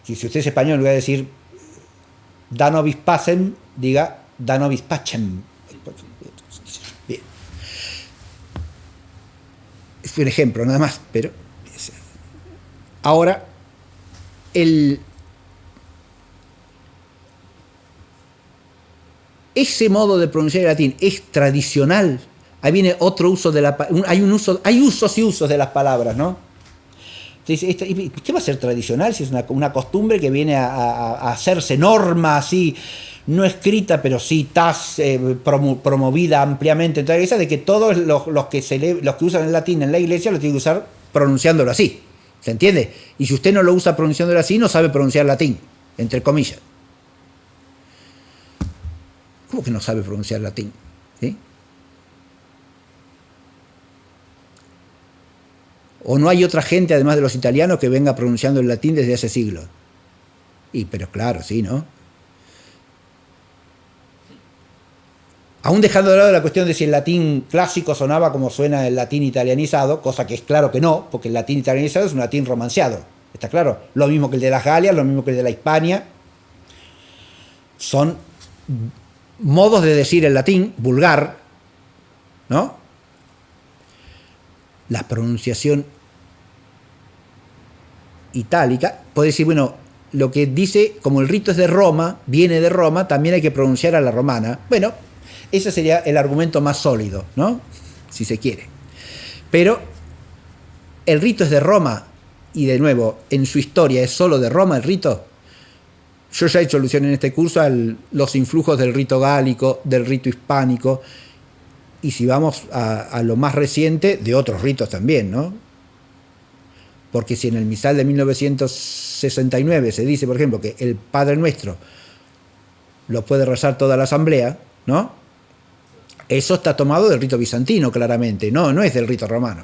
Y si usted es español, le voy a decir da nobis pacem, diga da nobis pacem. Bien. Es un ejemplo nada más, pero ahora ese modo de pronunciar el latín es tradicional. Ahí viene otro uso de hay usos y usos de las palabras, ¿no? Entonces, ¿qué va a ser tradicional si es una costumbre que viene a hacerse norma así, no escrita, pero sí promovida ampliamente en toda la iglesia, de que todos los que usan el latín en la iglesia lo tienen que usar pronunciándolo así? ¿Se entiende? Y si usted no lo usa pronunciándolo así, no sabe pronunciar latín, entre comillas. ¿Cómo que no sabe pronunciar latín? ¿Sí? ¿O no hay otra gente, además de los italianos, que venga pronunciando el latín desde hace siglos? Pero claro, sí, ¿no? Aún dejando de lado la cuestión de si el latín clásico sonaba como suena el latín italianizado, cosa que es claro que no, porque el latín italianizado es un latín romanceado, ¿está claro? Lo mismo que el de las Galias, lo mismo que el de la Hispania. Son modos de decir el latín vulgar, ¿no? La pronunciación itálica, puede decir, bueno, lo que dice, como el rito es de Roma, viene de Roma, también hay que pronunciar a la romana. Bueno, ese sería el argumento más sólido, ¿no? Si se quiere. Pero el rito es de Roma, y de nuevo, en su historia es solo de Roma el rito. Yo ya he hecho alusión en este curso a los influjos del rito gálico, del rito hispánico, y si vamos a lo más reciente, de otros ritos también, ¿no? Porque si en el misal de 1969 se dice, por ejemplo, que el Padre Nuestro lo puede rezar toda la asamblea, ¿no? Eso está tomado del rito bizantino, claramente, no es del rito romano.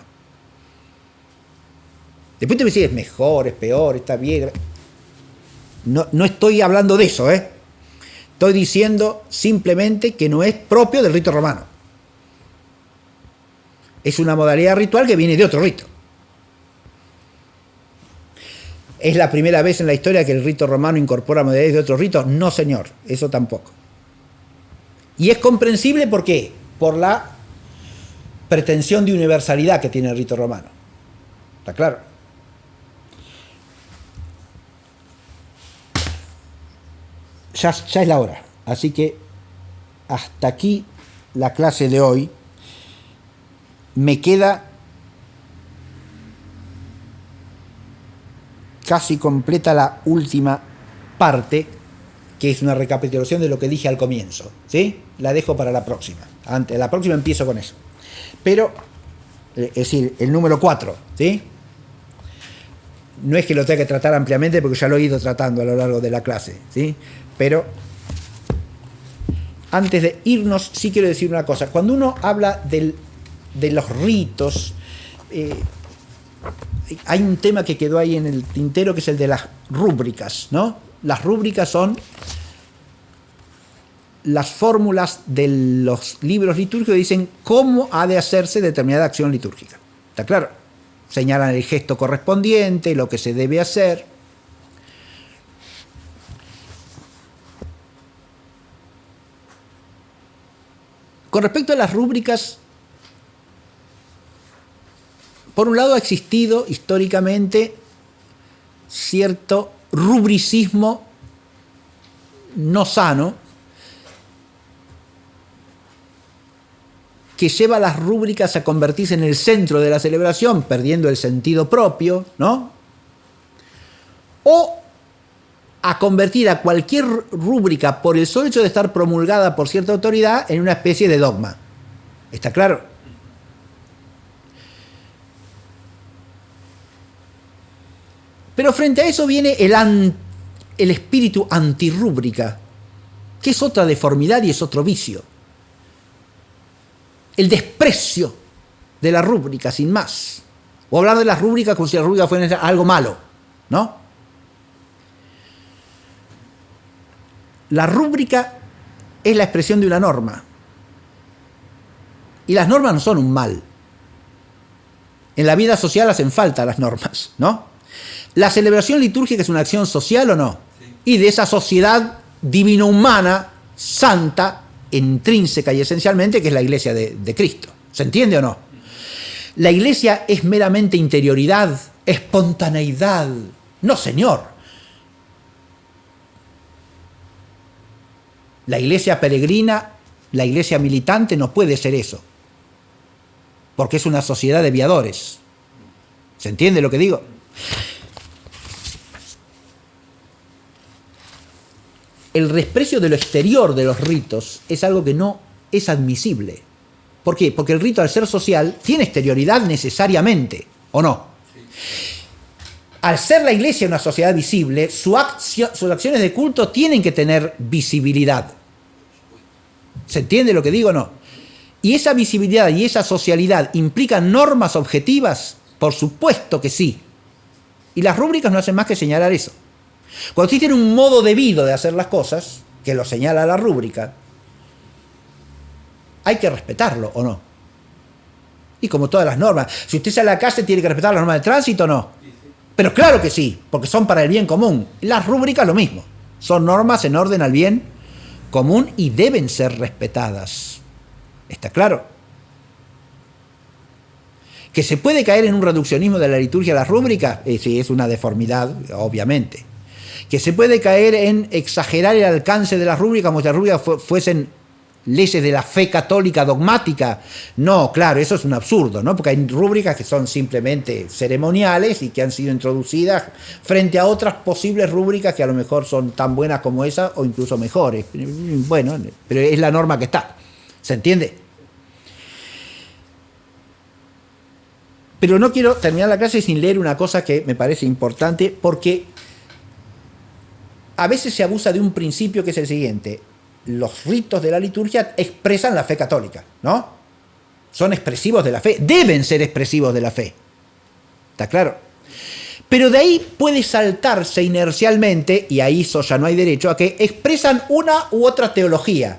Después te me dices, es mejor, es peor, está bien. No estoy hablando de eso, ¿eh? Estoy diciendo simplemente que no es propio del rito romano. Es una modalidad ritual que viene de otro rito. ¿Es la primera vez en la historia que el rito romano incorpora modalidades de otros ritos? No, señor, eso tampoco. Y es comprensible, ¿por qué? Por la pretensión de universalidad que tiene el rito romano. ¿Está claro? Ya es la hora, así que hasta aquí la clase de hoy. Me queda casi completa la última parte, que es una recapitulación de lo que dije al comienzo, ¿sí? La dejo para la próxima. La próxima empiezo con eso. Pero, es decir, el número 4, ¿sí? No es que lo tenga que tratar ampliamente porque ya lo he ido tratando a lo largo de la clase, ¿sí? Pero antes de irnos, sí quiero decir una cosa. Cuando uno habla de los ritos, hay un tema que quedó ahí en el tintero, que es el de las rúbricas, ¿no? Las rúbricas son las fórmulas de los libros litúrgicos que dicen cómo ha de hacerse determinada acción litúrgica. ¿Está claro? Señalan el gesto correspondiente, lo que se debe hacer. Con respecto a las rúbricas, por un lado ha existido históricamente cierto rubricismo no sano que lleva a las rúbricas a convertirse en el centro de la celebración, perdiendo el sentido propio, ¿no? O a convertir a cualquier rúbrica, por el solo hecho de estar promulgada por cierta autoridad, en una especie de dogma. ¿Está claro? Pero frente a eso viene el espíritu antirrúbrica, que es otra deformidad y es otro vicio. El desprecio de la rúbrica, sin más. O hablar de las rúbricas como si la rúbrica fuera algo malo, ¿no? La rúbrica es la expresión de una norma. Y las normas no son un mal. En la vida social hacen falta las normas, ¿no? ¿La celebración litúrgica es una acción social o no? Sí. Y de esa sociedad divino-humana, santa, intrínseca y esencialmente, que es la Iglesia de Cristo. ¿Se entiende o no? La Iglesia es meramente interioridad, espontaneidad. No, señor. La Iglesia peregrina, la Iglesia militante no puede ser eso, porque es una sociedad de viadores. ¿Se entiende lo que digo? El desprecio de lo exterior de los ritos es algo que no es admisible. ¿Por qué? Porque el rito, al ser social, tiene exterioridad necesariamente, ¿o no? Sí. Al ser la Iglesia una sociedad visible, sus acciones de culto tienen que tener visibilidad. ¿Se entiende lo que digo o no? ¿Y esa visibilidad y esa socialidad implican normas objetivas? Por supuesto que sí. Y las rúbricas no hacen más que señalar eso. Cuando usted tiene un modo debido de hacer las cosas, que lo señala la rúbrica, hay que respetarlo, ¿o no? Y como todas las normas, si usted sale a la calle, ¿tiene que respetar las normas de tránsito o no? Sí, sí. Pero claro que sí, porque son para el bien común. Las rúbricas lo mismo, son normas en orden al bien común y deben ser respetadas. ¿Está claro? ¿Que se puede caer en un reduccionismo de la liturgia a las rúbricas? Sí, es una deformidad, obviamente. ¿Que se puede caer en exagerar el alcance de las rúbricas como si las rúbricas fuesen leyes de la fe católica dogmática? No, claro, eso es un absurdo, ¿no? Porque hay rúbricas que son simplemente ceremoniales y que han sido introducidas frente a otras posibles rúbricas que a lo mejor son tan buenas como esa o incluso mejores. Bueno, pero es la norma que está. ¿Se entiende? Pero no quiero terminar la clase sin leer una cosa que me parece importante, porque a veces se abusa de un principio que es el siguiente: los ritos de la liturgia expresan la fe católica, ¿no? Son expresivos de la fe, deben ser expresivos de la fe. ¿Está claro? Pero de ahí puede saltarse inercialmente, y ahí eso ya no hay derecho, a que expresan una u otra teología.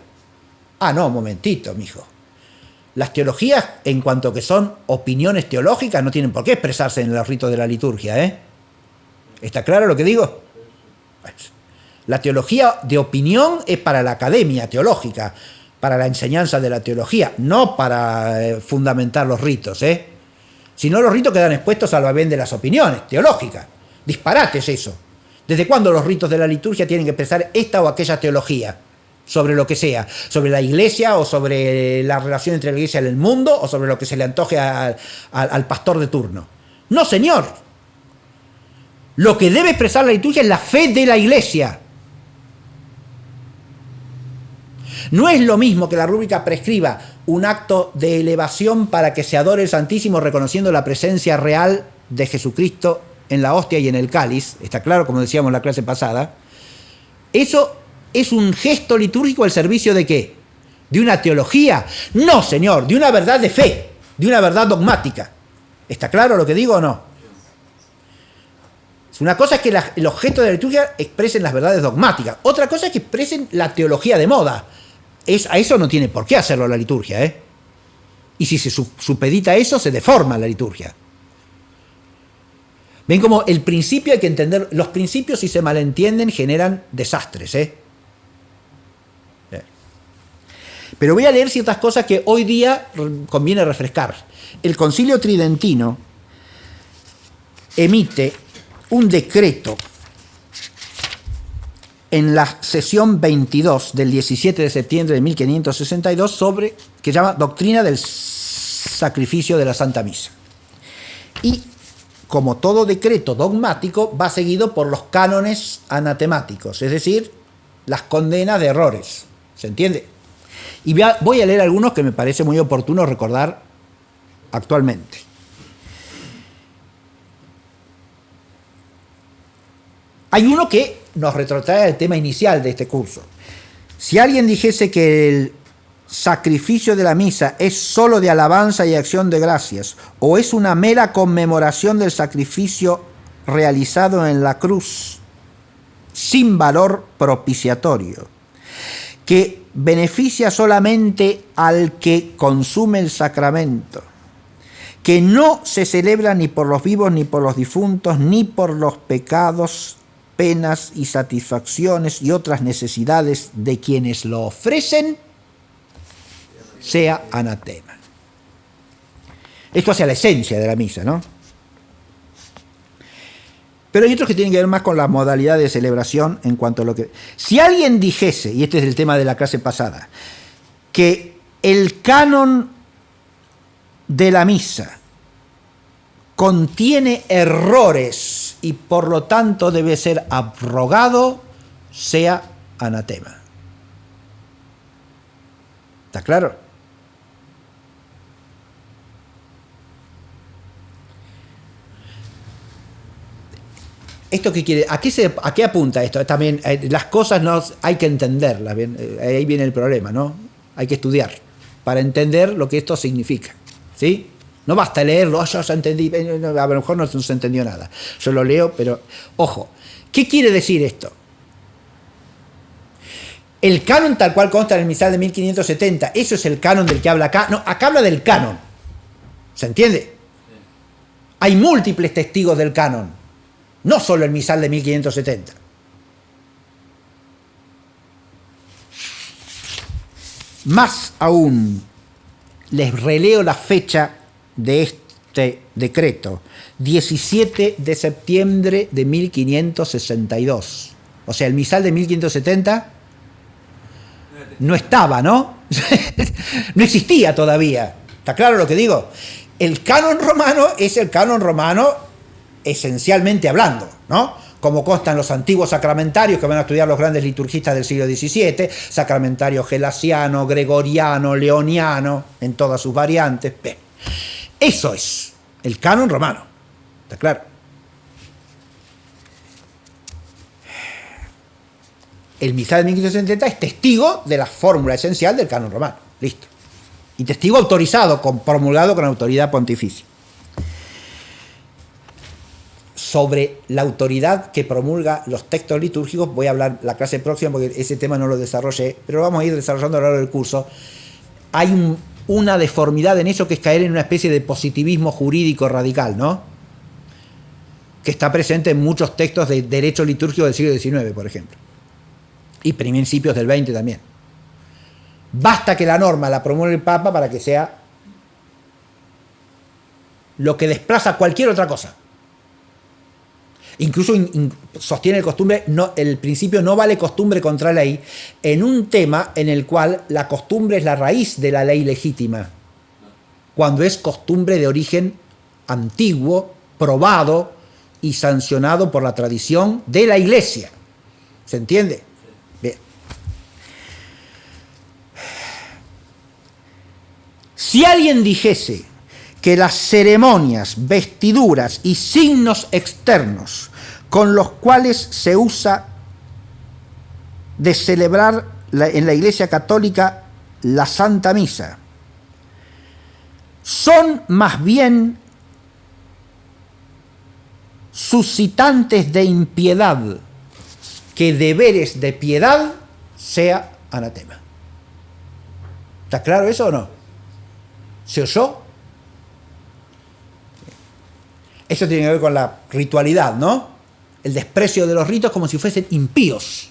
Ah, no, un momentito, mijo. Las teologías, en cuanto que son opiniones teológicas, no tienen por qué expresarse en los ritos de la liturgia, ¿eh? ¿Está claro lo que digo? Pues, la teología de opinión es para la academia teológica, para la enseñanza de la teología, no para fundamentar los ritos, ¿eh? Si no, los ritos quedan expuestos al vaivén de las opiniones teológicas. Disparate es eso. ¿Desde cuándo los ritos de la liturgia tienen que expresar esta o aquella teología? Sobre lo que sea, sobre la iglesia o sobre la relación entre la iglesia y el mundo o sobre lo que se le antoje al pastor de turno. No, señor. Lo que debe expresar la liturgia es la fe de la iglesia. No es lo mismo que la rúbrica prescriba un acto de elevación para que se adore el Santísimo reconociendo la presencia real de Jesucristo en la hostia y en el cáliz. Está claro, como decíamos en la clase pasada. Eso es un gesto litúrgico al servicio ¿de qué? ¿De una teología? No, señor, de una verdad de fe, de una verdad dogmática. ¿Está claro lo que digo o no? Una cosa es que los gestos de la liturgia expresen las verdades dogmáticas. Otra cosa es que expresen la teología de moda. A eso no tiene por qué hacerlo la liturgia, ¿eh? Y si se supedita a eso, se deforma la liturgia. Ven como el principio hay que entender. Los principios, si se malentienden, generan desastres, ¿eh? Pero voy a leer ciertas cosas que hoy día conviene refrescar. El Concilio Tridentino emite un decreto en la sesión 22 del 17 de septiembre de 1562 que llama Doctrina del Sacrificio de la Santa Misa. Y como todo decreto dogmático va seguido por los cánones anatemáticos, es decir, las condenas de errores. ¿Se entiende? Y voy a leer algunos que me parece muy oportuno recordar actualmente. Hay uno que nos retrotrae al tema inicial de este curso. Si alguien dijese que el sacrificio de la misa es solo de alabanza y acción de gracias, o es una mera conmemoración del sacrificio realizado en la cruz, sin valor propiciatorio, que beneficia solamente al que consume el sacramento, que no se celebra ni por los vivos ni por los difuntos, ni por los pecados, penas y satisfacciones y otras necesidades de quienes lo ofrecen, sea anatema. Esto hacia la esencia de la misa, ¿no? Pero hay otros que tienen que ver más con la modalidad de celebración en cuanto a lo que... Si alguien dijese, y este es el tema de la clase pasada, que el canon de la misa contiene errores y por lo tanto debe ser abrogado, sea anatema. ¿Está claro? ¿Esto qué quiere? ¿A qué apunta esto? También las cosas no hay que entenderlas, ¿bien? Ahí viene el problema, ¿no? Hay que estudiar para entender lo que esto significa, ¿sí? No basta leerlo, yo ya entendí, a lo mejor no se entendió nada. Yo lo leo, pero ojo, ¿qué quiere decir esto? El canon tal cual consta en el misal de 1570, eso es el canon del que habla acá. No, acá habla del canon. ¿Se entiende? Hay múltiples testigos del canon, no solo el misal de 1570. Más aún, les releo la fecha de este decreto, 17 de septiembre de 1562. O sea, el misal de 1570 no estaba, ¿no? No existía todavía. ¿Está claro lo que digo? El canon romano es el canon romano esencialmente hablando, ¿no? Como constan los antiguos sacramentarios que van a estudiar los grandes liturgistas del siglo XVII, sacramentario gelasiano, gregoriano, leoniano, en todas sus variantes. Bien. Eso es el canon romano. ¿Está claro? El misal de 1570 es testigo de la fórmula esencial del canon romano. Listo. Y testigo autorizado, promulgado con autoridad pontificia. Sobre la autoridad que promulga los textos litúrgicos voy a hablar la clase próxima porque ese tema no lo desarrollé, pero lo vamos a ir desarrollando a lo largo del curso. Hay una deformidad en eso que es caer en una especie de positivismo jurídico radical, ¿no? Que está presente en muchos textos de derecho litúrgico del siglo XIX, por ejemplo. Y principios del XX también. Basta que la norma la promulgue el Papa para que sea lo que desplaza cualquier otra cosa. Incluso sostiene el principio no vale costumbre contra ley en un tema en el cual la costumbre es la raíz de la ley legítima, cuando es costumbre de origen antiguo, probado y sancionado por la tradición de la Iglesia. ¿Se entiende? Bien. Si alguien dijese que las ceremonias, vestiduras y signos externos con los cuales se usa de celebrar en la Iglesia Católica la Santa Misa son más bien suscitantes de impiedad que deberes de piedad, sea anatema. ¿Está claro eso o no? ¿Se oyó? Eso tiene que ver con la ritualidad, ¿no? El desprecio de los ritos como si fuesen impíos.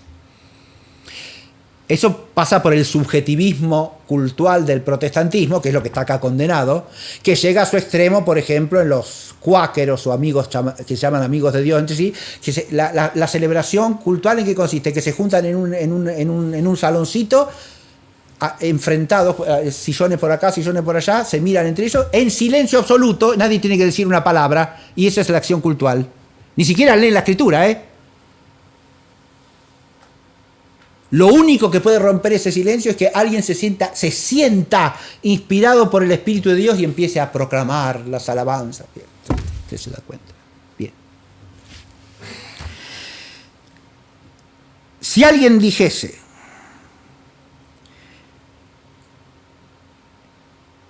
Eso pasa por el subjetivismo cultural del protestantismo, que es lo que está acá condenado, que llega a su extremo, por ejemplo, en los cuáqueros o amigos que se llaman amigos de Dios entre sí, que la celebración cultural ¿en qué consiste? Que se juntan en un saloncito, enfrentados, sillones por acá, sillones por allá, se miran entre ellos, en silencio absoluto, nadie tiene que decir una palabra, y esa es la acción cultural. Ni siquiera leen la escritura, ¿eh? Lo único que puede romper ese silencio es que alguien se sienta inspirado por el Espíritu de Dios y empiece a proclamar las alabanzas. Bien, usted se da cuenta. Bien. Si alguien dijese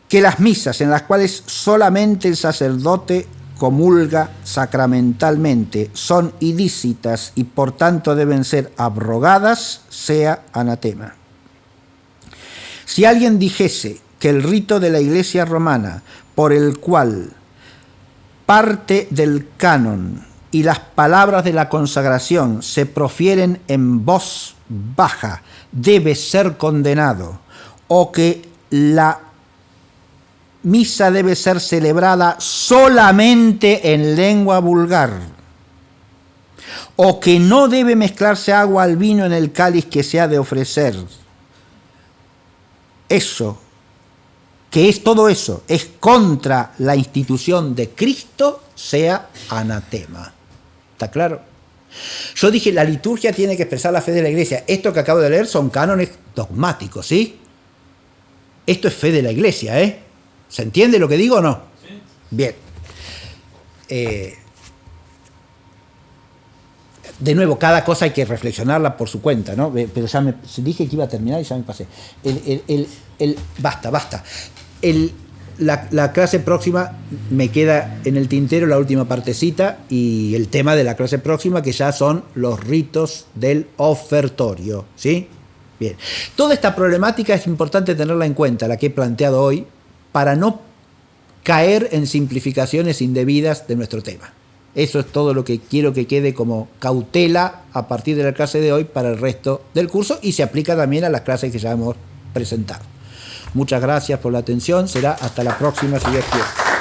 que las misas en las cuales solamente el sacerdote comulga sacramentalmente son ilícitas y por tanto deben ser abrogadas, sea anatema. Si alguien dijese que el rito de la Iglesia romana, por el cual parte del canon y las palabras de la consagración se profieren en voz baja, debe ser condenado, o que la misa debe ser celebrada solamente en lengua vulgar, o que no debe mezclarse agua al vino en el cáliz que se ha de ofrecer. Eso, que es todo eso, es contra la institución de Cristo, sea anatema. ¿Está claro? Yo dije, la liturgia tiene que expresar la fe de la Iglesia. Esto que acabo de leer son cánones dogmáticos, ¿sí? Esto es fe de la Iglesia, ¿eh? ¿Se entiende lo que digo o no? Sí. Bien. De nuevo, cada cosa hay que reflexionarla por su cuenta, ¿no? Pero ya dije que iba a terminar y ya me pasé. Basta. La clase próxima me queda en el tintero la última partecita y el tema de la clase próxima que ya son los ritos del ofertorio, ¿sí? Bien. Toda esta problemática es importante tenerla en cuenta, la que he planteado hoy, para no caer en simplificaciones indebidas de nuestro tema. Eso es todo lo que quiero que quede como cautela a partir de la clase de hoy para el resto del curso, y se aplica también a las clases que ya hemos presentado. Muchas gracias por la atención. Será hasta la próxima, si Dios quiere.